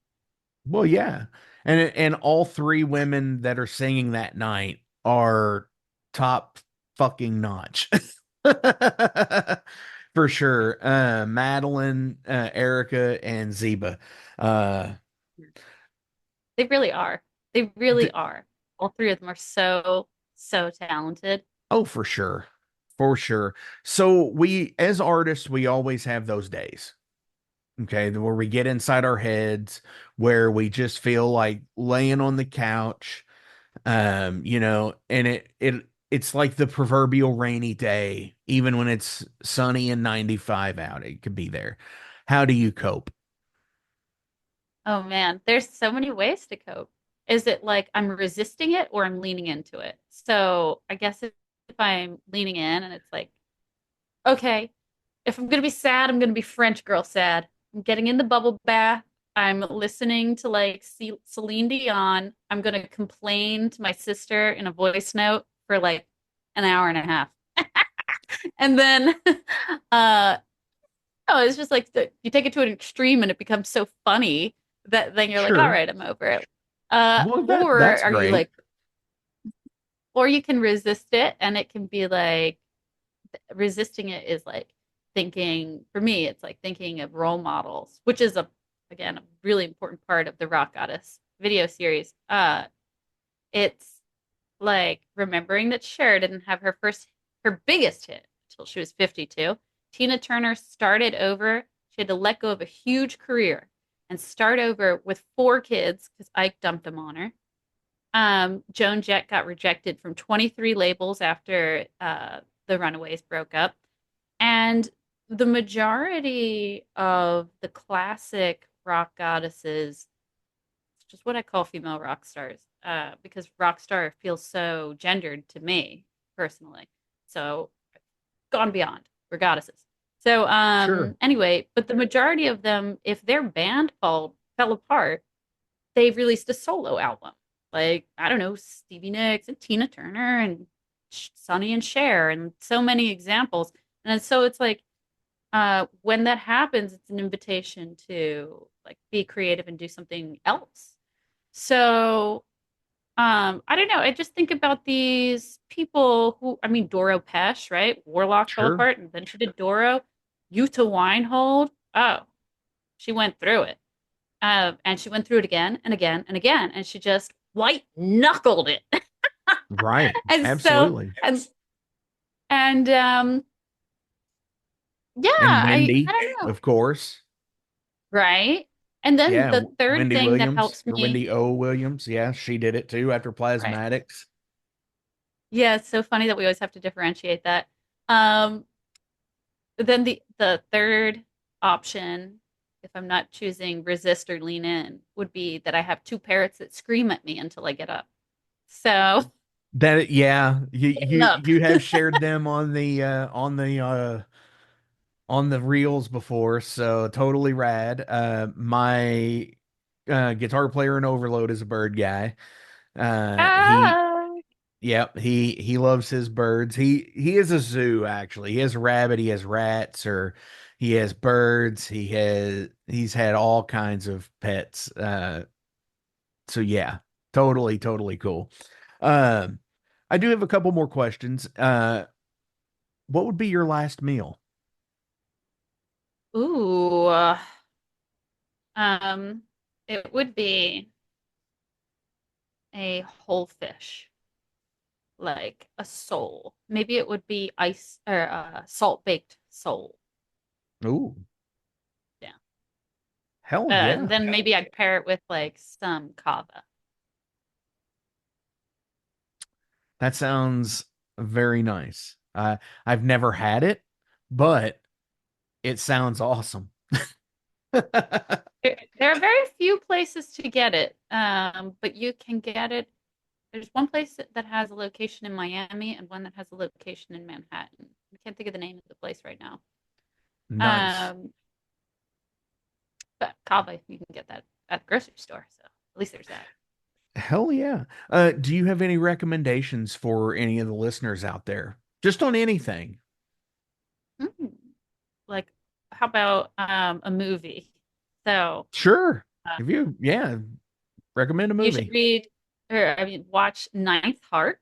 Well, yeah. And all three women that are singing that night are top fucking notch. For sure. Madeline, Erica, and Zeba. Uh They really are. They really th- are. All three of them are so, so talented. oh, for sure. For sure. So we, as artists, we always have those days. Okay, where we get inside our heads, where we just feel like laying on the couch, and it's like the proverbial rainy day, even when it's sunny and 95 out, it could be there. How do you cope? Oh man, there's so many ways to cope. Is it like I'm resisting it or I'm leaning into it? So I guess if I'm leaning in and it's like, okay, if I'm gonna be sad, I'm gonna be French girl sad. I'm getting in the bubble bath. I'm listening to like Celine Dion. I'm gonna complain to my sister in a voice note for like an hour and a half. And then uh no, it's just like you take it to an extreme and it becomes so funny that then you're like, all Sure. right, I'm over it. Well, Or that's are you great. like, or you can resist it, and it can be like resisting it is like thinking, for me, it's like thinking of role models, which is again a really important part of the Rock Goddess video series. It's like remembering that Cher didn't have her biggest hit until she was 52. Tina Turner started over. She had to let go of a huge career and start over with four kids because Ike dumped them on her. Joan Jett got rejected from 23 labels after the Runaways broke up. And the majority of the classic rock goddesses, just what I call female rock stars, because rock star feels so gendered to me personally. So gone beyond. We're goddesses. So Sure. anyway, but the majority of them, if their band fell apart, they released a solo album. like, I don't know, Stevie Nicks and Tina Turner and Sonny and Cher and so many examples. And so it's like when that happens, it's an invitation to like be creative and do something else. So I don't know. I just think about these people who, I mean, Doro Pesh, right? Warlock fell Sure. apart, and then she did Doro. Yuta Weinhold, oh, she went through it. And she went through it again and again and again, and she just white knuckled it. Right. And so, Absolutely. and yeah, And I Wendy, don't know, of course. right? And then Yeah, the third Wendy thing that Williams helps or me, Wendy O. Williams. Yeah, she did it too after right? plasmatics. Yeah, it's so funny that we always have to differentiate that. Um, then the third option, if I'm not choosing resist or lean in, would be that I have two parrots that scream at me until I get up. So That yeah, getting up. you have shared them on the reels before, so totally rad. My guitar player in Overload is a bird guy. He Ah, Yep, he loves his birds. He is a zoo actually. He has a rabbit, he has rats, or he has birds. He's had all kinds of pets. So yeah, totally cool. Um, I do have a couple more questions. What would be your last meal? ooh, um, it would be a whole fish, like a sole. Maybe it would be ice or salt baked sole. Ooh, Yeah. hell And yeah. then maybe I'd pair it with like some kava. That sounds very nice. I've never had it, but it sounds awesome. There are very few places to get it, but you can get it. There's one place that has a location in Miami and one that has a location in Manhattan. I can't think of the name of the place right now. Nice. Um, but kava, you can get that at the grocery store. So at least there's that. Hell yeah. Do you have any recommendations for any of the listeners out there? Just on anything. Mm. Like, how about a movie? So Sure. uh, If you, yeah, recommend a you should movie. read, or I mean, watch Ninth Heart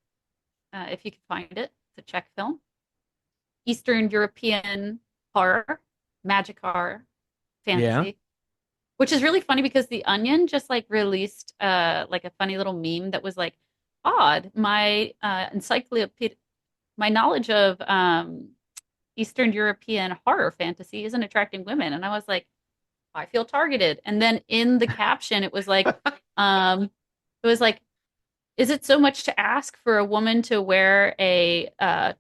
if you can find it. It's a Czech film, Eastern European horror, magic horror, Yeah. fantasy, which is really funny because The Onion just like released like a funny little meme that was like, odd, my encyclopedia, my knowledge of Eastern European horror fantasy isn't attracting women. And I was like, I feel targeted. And then in the caption, it was like, is it so much to ask for a woman to wear a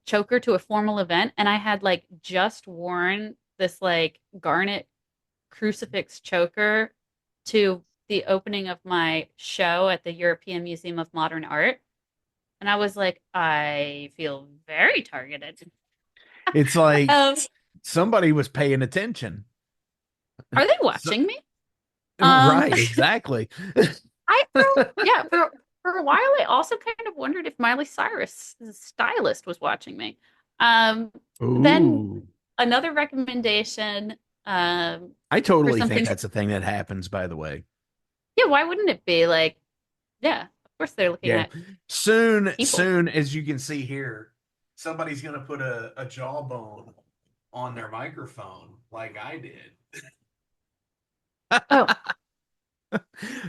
choker to a formal event? And I had like just worn this like garnet crucifix choker to the opening of my show at the European Museum of Modern Art. And I was like, I feel very targeted. It's like Um, somebody was paying attention. are they So, watching me? Um, right, exactly. I for yeah for a while I also kind of wondered if Miley Cyrus, the stylist, was watching me. Then Ooh. another recommendation I for totally think something. that's a thing that happens, by the way. Yeah, why wouldn't it be like? Yeah, of course they're looking Yeah. at people. Soon, as you can see here, somebody's gonna put a jawbone on their microphone like I did. Oh,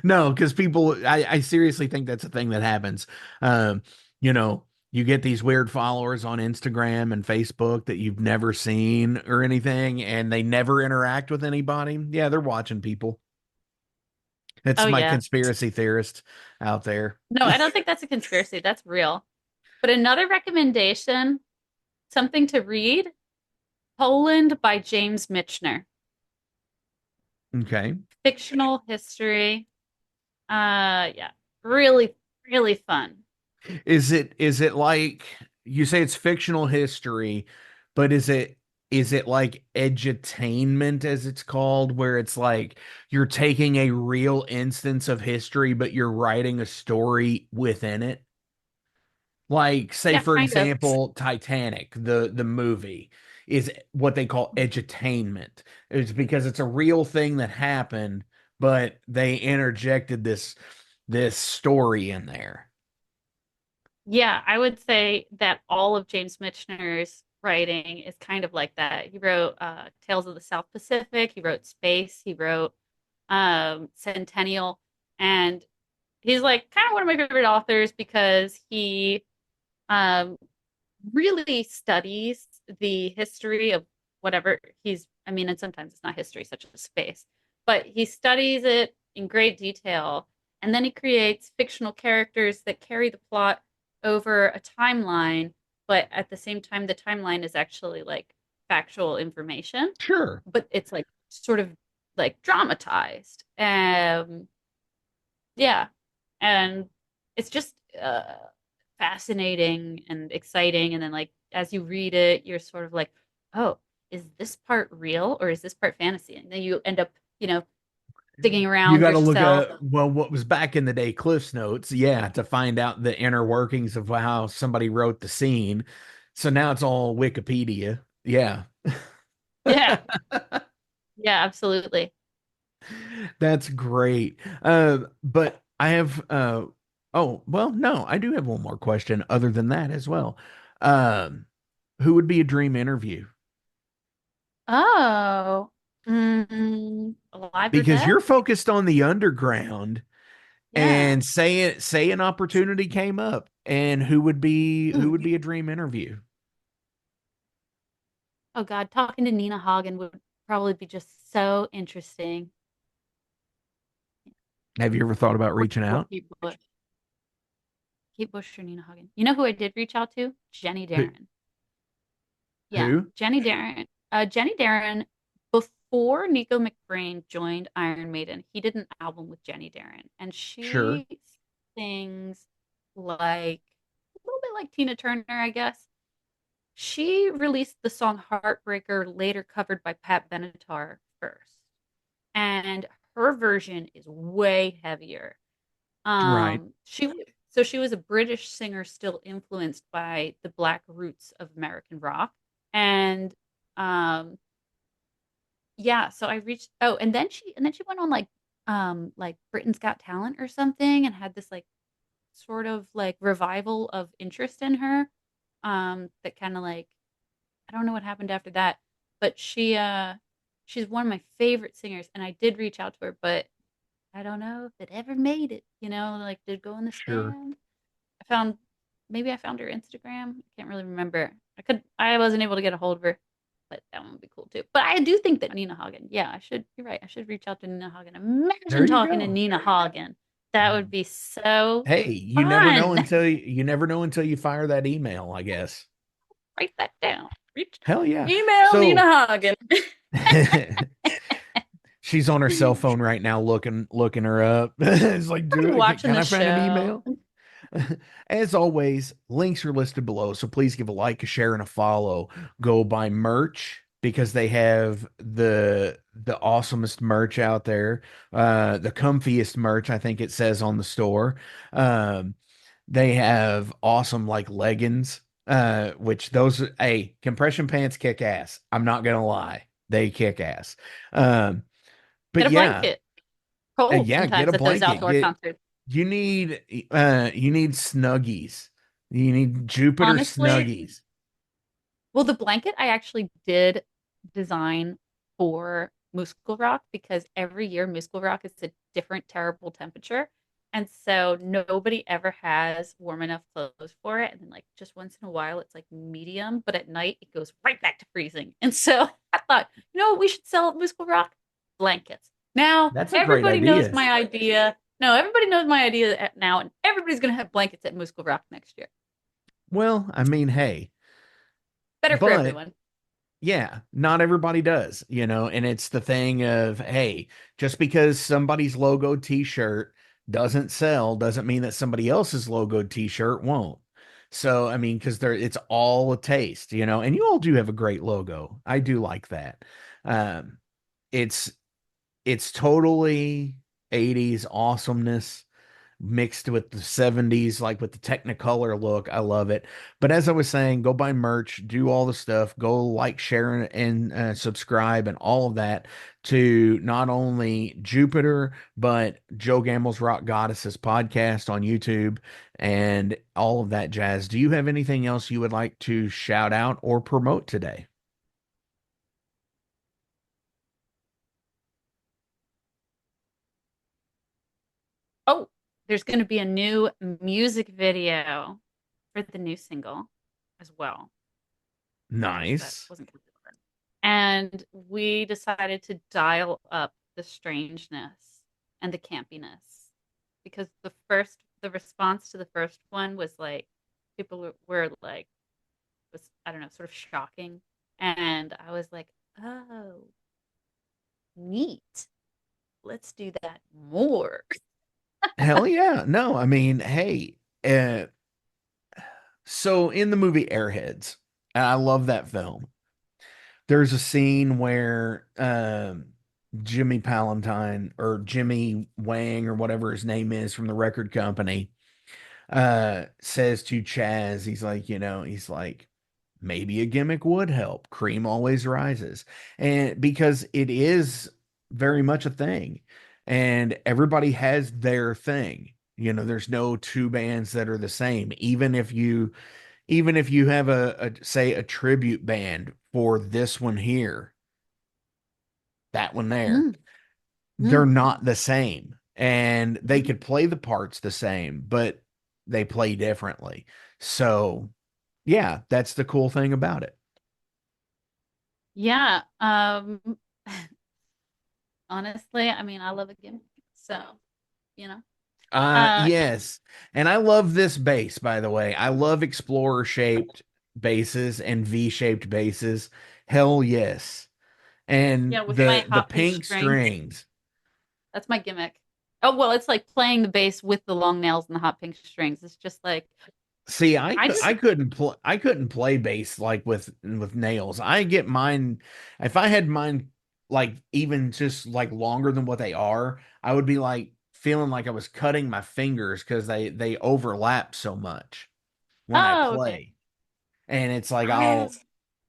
No, because I seriously think that's a thing that happens. Um, you know, you get these weird followers on Instagram and Facebook that you've never seen or anything, and they never interact with anybody. Yeah, they're watching people. That's oh my yeah. conspiracy theorist out there. No, I don't think that's a conspiracy. That's real. But another recommendation, something to read, Poland by James Michener. Okay. Fictional history. Yeah, really, really fun. Is it like you say it's fictional history, but is it is it like edutainment as it's called, where it's like you're taking a real instance of history, but you're writing a story within it? Like, say Yeah, for kind of. example, Titanic, the movie, is what they call edutainment. It's because it's a real thing that happened, but they interjected this story in there. Yeah, I would say that all of James Michener's writing is kind of like that. He wrote Tales of the South Pacific, he wrote Space, he wrote Centennial, and he's like kind of one of my favorite authors because he um, really studies the history of whatever I mean, and sometimes it's not history, such as space, but he studies it in great detail. And then he creates fictional characters that carry the plot over a timeline, but at the same time, the timeline is actually like factual information, Sure. but it's like sort of like dramatized. Yeah. And it's just fascinating and exciting. And then, like, as you read it, you're sort of like, oh, is this part real or is this part fantasy? And then you end up, digging You around got to look yourself. at, well, what was back in the day, Cliff's Notes, yeah, to find out the inner workings of how somebody wrote the scene. So now it's all Wikipedia. Yeah. Yeah. Yeah, absolutely. That's great. But I have oh, well, no, I do have one more question other than that as well. Um, who would be a dream interview? Oh, alive or Because dead? you're focused on the underground, Yeah. and say an opportunity came up, and who Ooh. would be a dream interview? Oh God, talking to Nina Hagen would probably be just so interesting. Have you ever thought about Or, reaching or out? Kate Bush or Nina Hagen. You know who I did reach out to? Jenny Who? Darren. Yeah, Who? Jenny Darren. Jenny Darren, before Nico McBrain joined Iron Maiden, he did an album with Jenny Darren, and Sure. she sings like a little bit like Tina Turner, I guess. She released the song Heartbreaker, later covered by Pat Benatar first. And her version is way heavier. Right. She was a British singer still influenced by the black roots of American rock. And um yeah, so I reached and then she went on like Britain's Got Talent or something and had this like sort of like revival of interest in her. That kind of like I don't know what happened after that, but she's one of my favorite singers and I did reach out to her, but I don't know if it ever made it, like did it go in the Sure. stand? I found Maybe I found her Instagram. I can't really remember. I wasn't able to get a hold of her, but that one would be cool too. But I do think that Nina Hagen, yeah, you're right. I should reach out to Nina Hagen. There Imagine you talking to go. Nina Hagen. That would be so Hey, fun. you never know until you fire that email, I guess. Write that down. Hell yeah. Email Nina So Hagen. she's on her cell phone right now looking her up. It's like, Probably watching can the I find an show. email? As always, links are listed below, so please give a like, a share, and a follow. Go buy merch because they have the awesomest merch out there, the comfiest merch, I think it says on the store. Um, they have awesome like leggings, which those hey, compression pants kick ass. I'm not gonna lie, they kick ass. Um, Get but a yeah, blanket. Cold yeah, get a sometimes at those blanket. outdoor concerts. You need snuggies. You need Jupiter Honestly, snuggies. well, the blanket I actually did design for Musical Rock because every year Musical Rock is a different terrible temperature. And so nobody ever has warm enough clothes for it. And then like just once in a while it's like medium, but at night it goes right back to freezing. And so I thought, what we should sell at Musical Rock? Blankets. Now That's a great everybody knows idea. my idea. No, everybody knows my idea now, and everybody's gonna have blankets at Musical Rock next year. Well, I mean, hey, Better for but everyone. yeah, not everybody does, and it's the thing of, hey, just because somebody's logo t-shirt doesn't sell doesn't mean that somebody else's logo t-shirt won't. So, I mean, because it's all a taste, and you all do have a great logo. I do like that. Um, it's it's totally 80s awesomeness mixed with the 70s, like with the Technicolor look. I love it. But as I was saying, go buy merch, do all the stuff, go like, share, and subscribe, and all of that to not only Jupiter, but Jo Gamel's Rock Goddesses podcast on YouTube and all of that jazz. Do you have anything else you would like to shout out or promote today? Oh, there's going to be a new music video for the new single as well. That Nice. wasn't confirmed. And we decided to dial up the strangeness and the campiness because the response to the first one was like, people were like, was, I don't know, sort of shocking. And I was like, oh, neat. Let's do that more. Hell yeah. No, I mean, hey, uh, so in the movie Airheads, and I love that film. There's a scene where Jimmy Palantine or Jimmy Wang or whatever his name is from the record company says to Chaz, he's like, maybe a gimmick would help. Cream always rises. And because it is very much a thing, and everybody has their thing. There's no two bands that are the same. Even if you have say a tribute band for this one here, that one there, Mm, they're mm. not the same. And they could play the parts the same, but they play differently. So, yeah, that's the cool thing about it. Yeah. Honestly, I mean, I love a gimmick. So, you know. Uh Yes. And I love this bass, by the way. I love explorer shaped basses and V-shaped basses. Hell yes. And yeah, with my the hot pink pink strings. strings. That's my gimmick. Oh, well, it's like playing the bass with the long nails and the hot pink strings. It's just like See, I just I couldn't play bass like with nails. I get mine if I had mine like even just like longer than what they are, I would be like feeling like I was cutting my fingers because they overlap so much when I Oh, okay. play. And it's like Oh,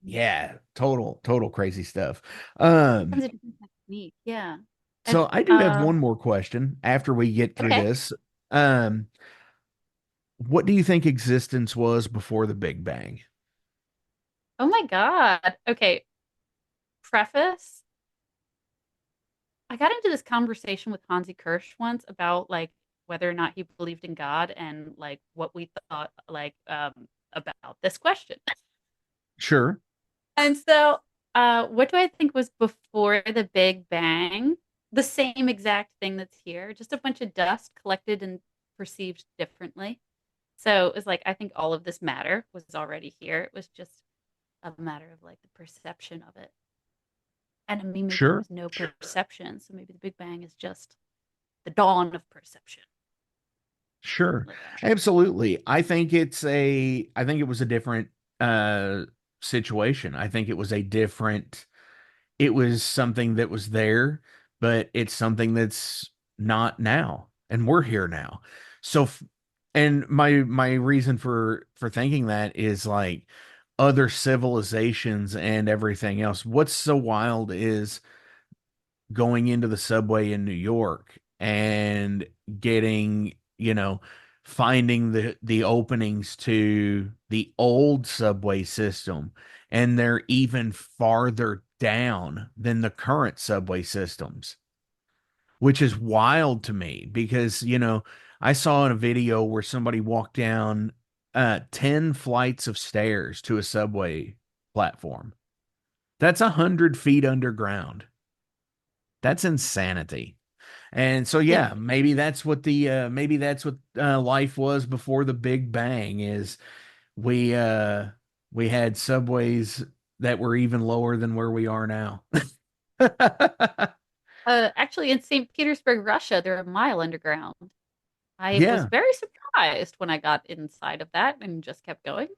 yeah, total crazy stuff. tons of different technique. Yeah. And So I do have one more question after we get through okay. this. Um, what do you think existence was before the Big Bang? Oh my God. Okay. Preface. I got into this conversation with Hansi Kirsch once about like whether or not he believed in God and like what we thought like about this question. Sure. And so what do I think was before the Big Bang? The same exact thing that's here, just a bunch of dust collected and perceived differently. So it was like I think all of this matter was already here. It was just a matter of like the perception of it. And I mean, maybe there Sure. was no perception. So maybe the Big Bang is just the dawn of perception. Sure. Like that. Absolutely. I think it was a different uh situation. I think it was something that was there, but it's something that's not now, and we're here now. So and my reason for thinking that is like other civilizations and everything else. What's so wild is going into the subway in New York and getting, finding the openings to the old subway system, and they're even farther down than the current subway systems, which is wild to me because, I saw in a video where somebody walked down 10 flights of stairs to a subway platform. That's 100 feet underground. That's insanity. And so Yeah. yeah, maybe that's what life was before the Big Bang is we uh we had subways that were even lower than where we are now. Actually, in St. Petersburg, Russia, they're a mile underground. I was Yeah. very surprised. surprised when I got inside of that and just kept going.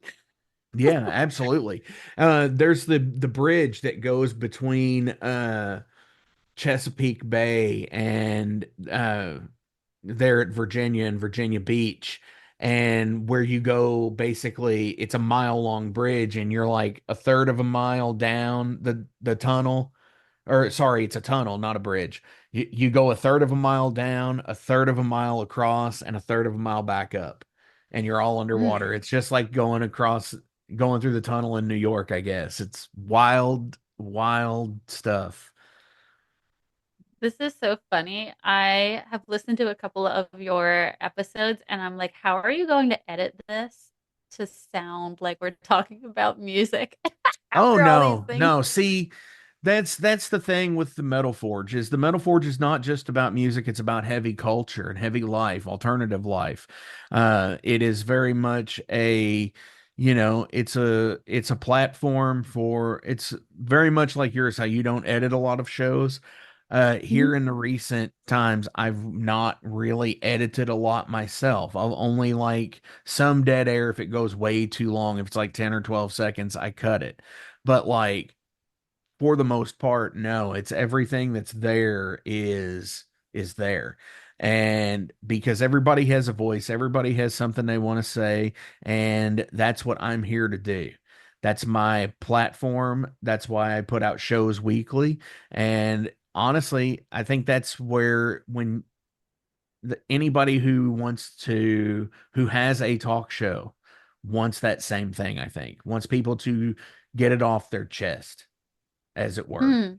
Yeah, absolutely. There's the bridge that goes between Chesapeake Bay and there at Virginia and Virginia Beach, and where you go, basically it's a mile long bridge and you're like a third of a mile down the tunnel, or sorry, it's a tunnel, not a bridge. You go a third of a mile down, a third of a mile across, and a third of a mile back up, and you're all underwater. It's just like going through the tunnel in New York, I guess. It's wild, wild stuff. This is so funny. I have listened to a couple of your episodes and I'm like, how are you going to edit this to sound like we're talking about music Oh after all these no, things? no. See, that's the thing with the Metal Forge is the Metal Forge is not just about music, it's about heavy culture and heavy life, alternative life. It is very much a, it's a platform for, it's very much like yours, how you don't edit a lot of shows. Mhm. Here in the recent times, I've not really edited a lot myself. I'll only like some dead air if it goes way too long. If it's like 10 or 12 seconds, I cut it. But like for the most part, no, it's everything that's there is there. And because everybody has a voice, everybody has something they want to say, and that's what I'm here to do. That's my platform. That's why I put out shows weekly. And honestly, I think that's where when anybody who has a talk show wants that same thing, I think. Wants people to get it off their chest, as it were. Hmm.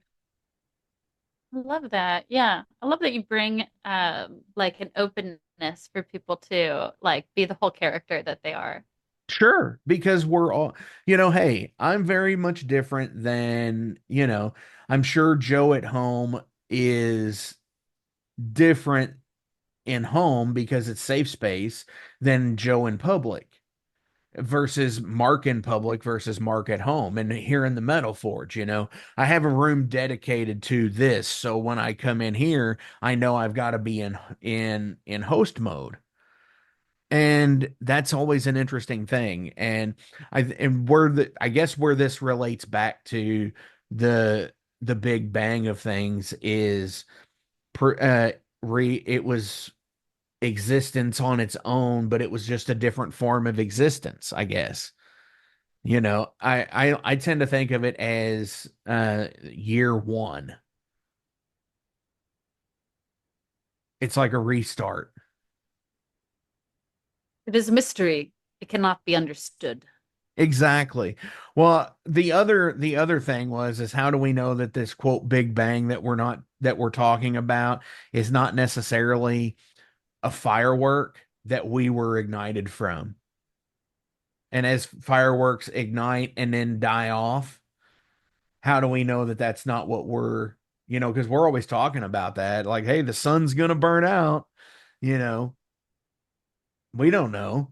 I love that. Yeah. I love that you bring like an openness for people to like be the whole character that they are. Sure, because we're all, hey, I'm very much different than, I'm sure Joe at home is different in home because it's safe space than Joe in public versus Mark in public versus Mark at home. And here in the Metal Forge, I have a room dedicated to this. So when I come in here, I know I've got to be in host mode. And that's always an interesting thing. And I guess where this relates back to the the big bang of things is it was existence on its own, but it was just a different form of existence, I guess. I tend to think of it as year one. It's like a restart. It is a mystery. It cannot be understood. Exactly. Well, the other thing is how do we know that this quote big bang that we're talking about is not necessarily a firework that we were ignited from? And as fireworks ignite and then die off, how do we know that that's not what because we're always talking about that. Like, hey, the sun's going to burn out, you know, we don't know.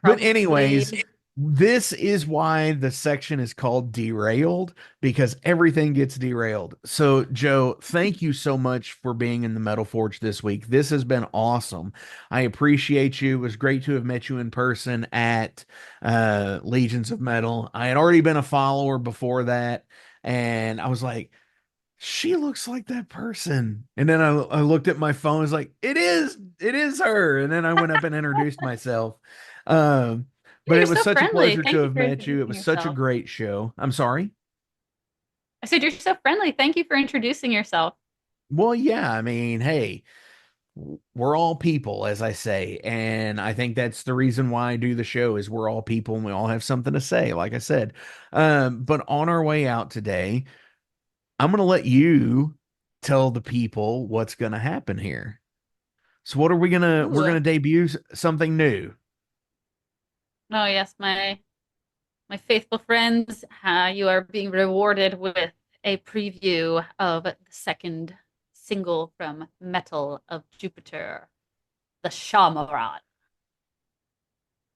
But anyways, Probably. this is why the section is called derailed, because everything gets derailed. So Joe, thank you so much for being in the Metal Forge this week. This has been awesome. I appreciate you. It was great to have met you in person at Legions of Metal. I had already been a follower before that, and I was like, she looks like that person. And then I looked at my phone. I was like, it is her. And then I went up and introduced myself. Um, Yeah, but you're it was so such a friendly. pleasure to Thank you have for met you. It introducing was such a yourself. great show. I'm sorry. I said, you're so friendly. Thank you for introducing yourself. Well, yeah, I mean, hey, we're all people, as I say. And I think that's the reason why I do the show is we're all people and we all have something to say, like I said. But on our way out today, I'm going to let you tell the people what's going to happen here. So what are we're Ooh. going to debut something new. Oh, yes, my faithful friends, you are being rewarded with a preview of the second single from Metal of Jupiter, the Shamaran.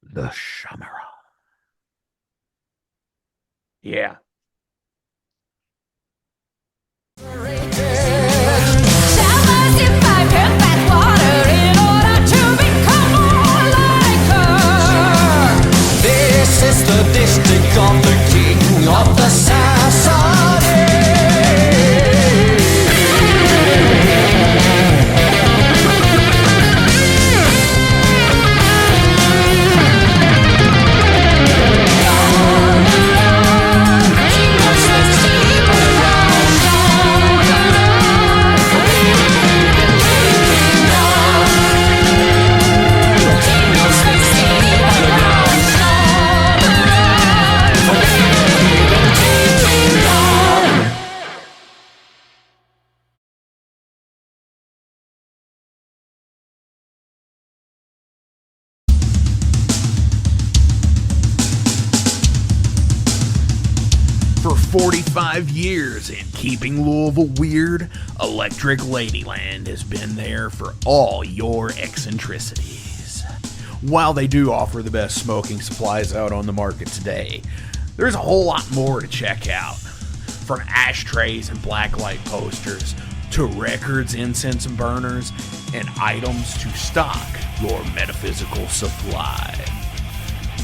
The Shamara. Yeah. Showers in my perfect water. 45 years in keeping Louisville weird, Electric Ladyland has been there for all your eccentricities. While they do offer the best smoking supplies out on the market today, there's a whole lot more to check out. From ashtrays and blacklight posters, to records, incense and burners, and items to stock your metaphysical supply.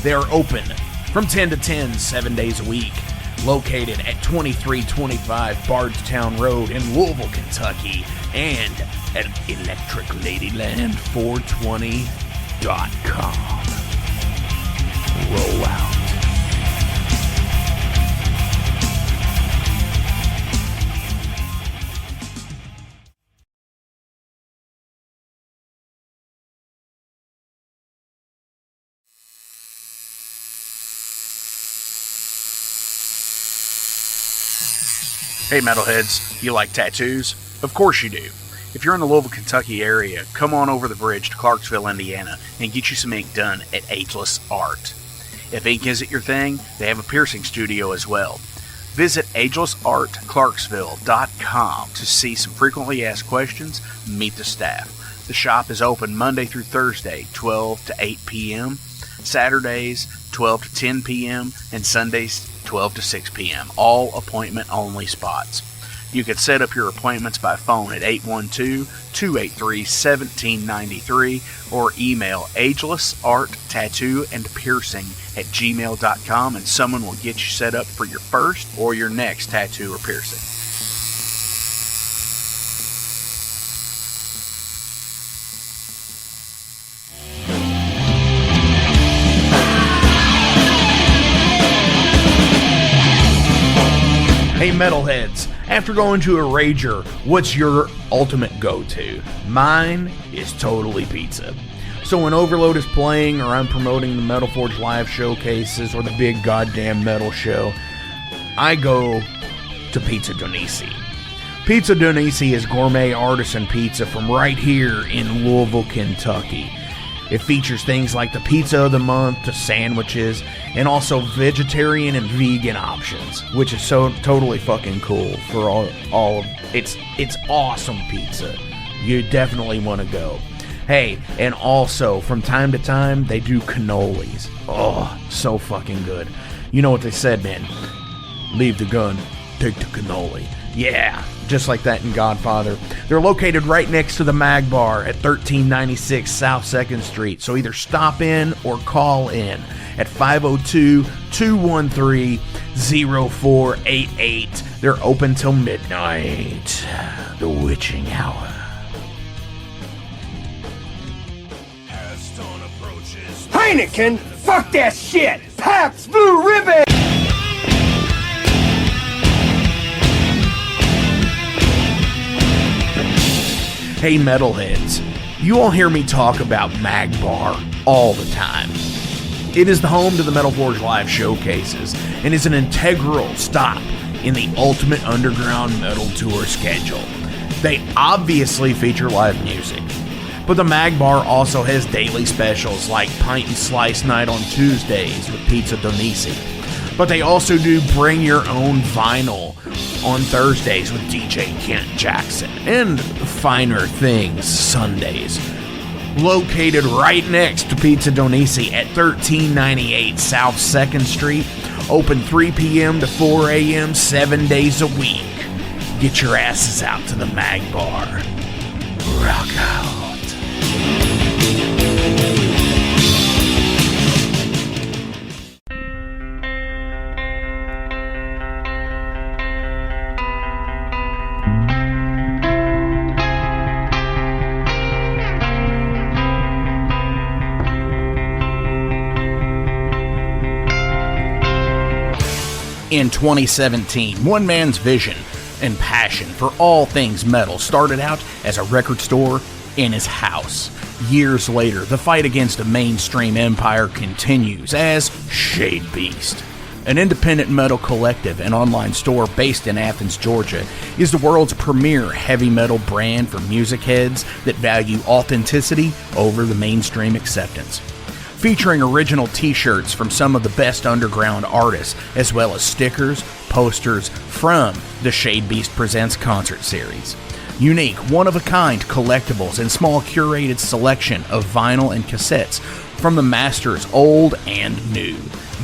They are open from 10 to 10, 7 days a week, located at 2325 Bardstown Road in Louisville, Kentucky, and at electricladyland420.com. Roll out. Hey metalheads, you like tattoos? Of course you do. If you're in the Louisville, Kentucky area, come on over the bridge to Clarksville, Indiana, and get you some ink done at Ageless Art. If ink isn't your thing, they have a piercing studio as well. Visit agelessartclarksville.com to see some frequently asked questions, meet the staff. The shop is open Monday through Thursday, 12 to 8 p.m., Saturdays, 12 to 10 p.m., and Sundays, 12 to 6 p.m., all appointment-only spots. You can set up your appointments by phone at 812-283-1793 or email agelessarttattoondpiercing@gmail.com and someone will get you set up for your first or your next tattoo or piercing. Hey metalheads, after going to a rager, what's your ultimate go-to? Mine is totally pizza. So when Overload is playing, or I'm promoting the Metal Forge live showcases, or the big goddamn metal show, I go to Pizza Donisi. Pizza Donisi is gourmet artisan pizza from right here in Louisville, Kentucky. It features things like the pizza of the month, the sandwiches, and also vegetarian and vegan options, which is so totally fucking cool for all of it's awesome pizza. You definitely want to go. Hey, and also from time to time they do cannolis. Oh, so fucking good. You know what they said, man? Leave the gun, take the cannoli. Yeah, just like that in Godfather. They're located right next to the Mag Bar at 1396 South 2nd Street. So either stop in or call in at 502-213-0488. They're open till midnight. The witching hour. Heineken? Fuck that shit! Pabst Blue Ribbon! Hey metalheads, you all hear me talk about Mag Bar all the time. It is the home to the Metal Forge live showcases and is an integral stop in the ultimate underground metal tour schedule. They obviously feature live music, but the Mag Bar also has daily specials like Pint and Slice Night on Tuesdays with Pizza Donisi. But they also do Bring Your Own Vinyl on Thursdays with DJ Kent Jackson, and Finer Things Sundays. Located right next to Pizza Donisi at 1398 South 2nd Street, open 3 p.m. to 4 a.m. 7 days a week. Get your asses out to the Mag Bar. Rock out. In 2017, one man's vision and passion for all things metal started out as a record store in his house. Years later, the fight against a mainstream empire continues as Shade Beast. An independent metal collective and online store based in Athens, Georgia, is the world's premier heavy metal brand for music heads that value authenticity over the mainstream acceptance. Featuring original t-shirts from some of the best underground artists, as well as stickers, posters from the Shade Beast Presents concert series. Unique, one-of-a-kind collectibles and small curated selection of vinyl and cassettes from the masters old and new.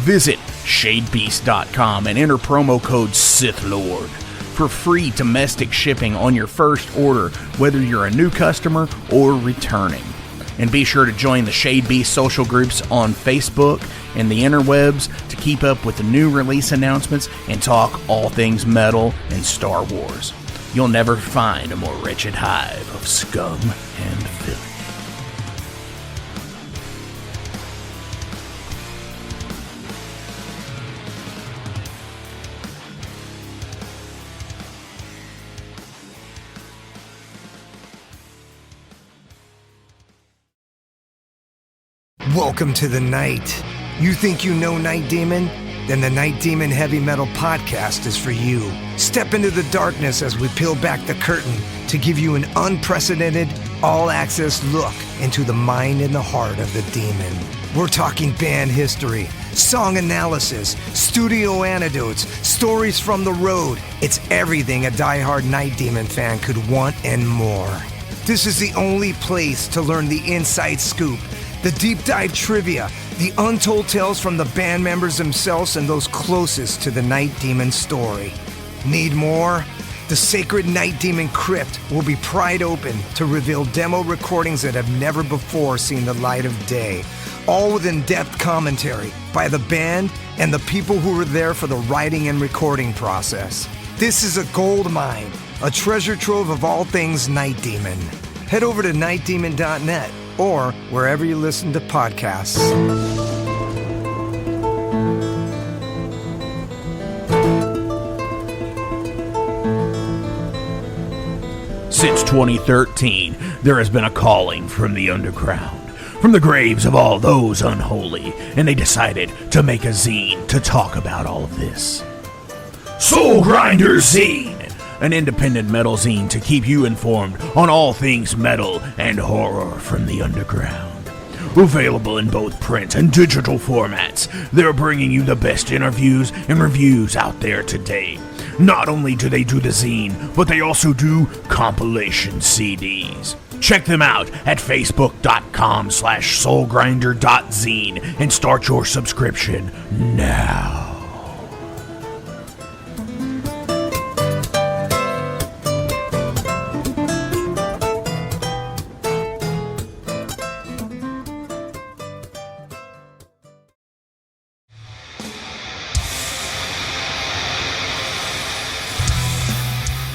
Visit shadebeast.com and enter promo code SithLord for free domestic shipping on your first order, whether you're a new customer or returning. And be sure to join the Shade Beast social groups on Facebook and the interwebs to keep up with the new release announcements and talk all things metal and Star Wars. You'll never find a more wretched hive of scum and filth. Welcome to the night. You think you know Night Demon? Then the Night Demon Heavy Metal Podcast is for you. Step into the darkness as we peel back the curtain to give you an unprecedented, all-access look into the mind and the heart of the demon. We're talking band history, song analysis, studio anecdotes, stories from the road. It's everything a diehard Night Demon fan could want and more. This is the only place to learn the inside scoop, the deep dive trivia, the untold tales from the band members themselves and those closest to the Night Demon story. Need more? The Sacred Night Demon Crypt will be pried open to reveal demo recordings that have never before seen the light of day, all with in-depth commentary by the band and the people who were there for the writing and recording process. This is a gold mine, a treasure trove of all things Night Demon. Head over to nightdemon.net or wherever you listen to podcasts. Since 2013, there has been a calling from the underground, from the graves of all those unholy, and they decided to make a zine to talk about all of this. Soul Grinder Zine! An independent metal zine to keep you informed on all things metal and horror from the underground. Available in both print and digital formats, they're bringing you the best interviews and reviews out there today. Not only do they do the zine, but they also do compilation CDs. Check them out at facebook.com/soulgrinder.zine and start your subscription now.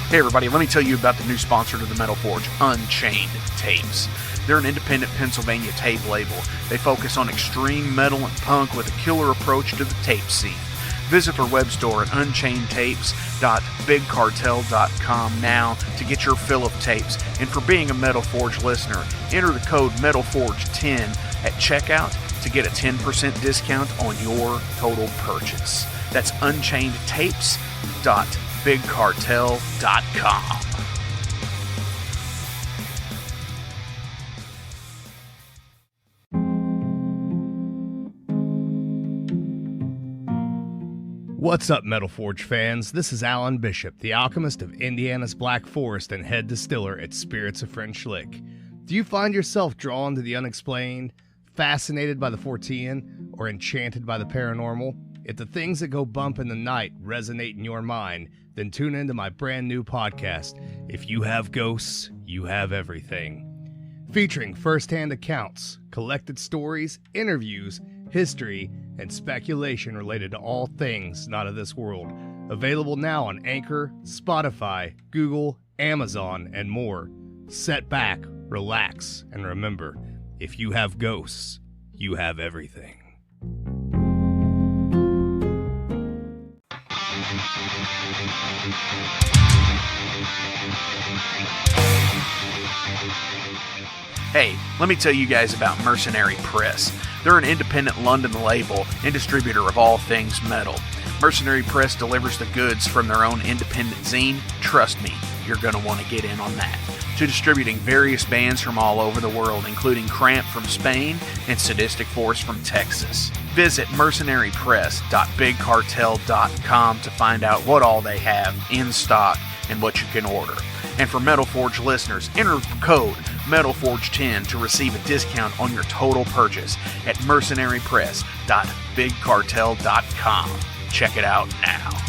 Hey everybody, let me tell you about the new sponsor to the Metal Forge, Unchained Tapes. They're an independent Pennsylvania tape label. They focus on extreme metal and punk with a killer approach to the tape scene. Visit their web store at unchainedtapes.bigcartel.com now to get your fill of tapes. And for being a Metal Forge listener, enter the code METALFORGE10 at checkout to get a 10% discount on your total purchase. That's unchainedtapes.bigcartel.com. What's up, Metal Forge fans? This is Alan Bishop, the alchemist of Indiana's Black Forest and head distiller at Spirits of French Lick. Do you find yourself drawn to the unexplained, fascinated by the Fortean, or enchanted by the paranormal? If the things that go bump in the night resonate in your mind, then tune into my brand new podcast, If You Have Ghosts, You Have Everything. Featuring first-hand accounts, collected stories, interviews, history, and speculation related to all things not of this world. Available now on Anchor, Spotify, Google, Amazon, and more. Sit back, relax, and remember, if you have ghosts, you have everything. Hey, let me tell you guys about Mercenary Press. They're an independent London label and distributor of all things metal. Mercenary Press delivers the goods from their own independent zine. Trust me, you're going to want to get in on that. To distributing various bands from all over the world, including Cramp from Spain and Sadistic Force from Texas. Visit mercenarypress.bigcartel.com to find out what all they have in stock and what you can order. And for Metal Forge listeners, enter code METALFORGE10 to receive a discount on your total purchase at mercenarypress.bigcartel.com. Check it out now.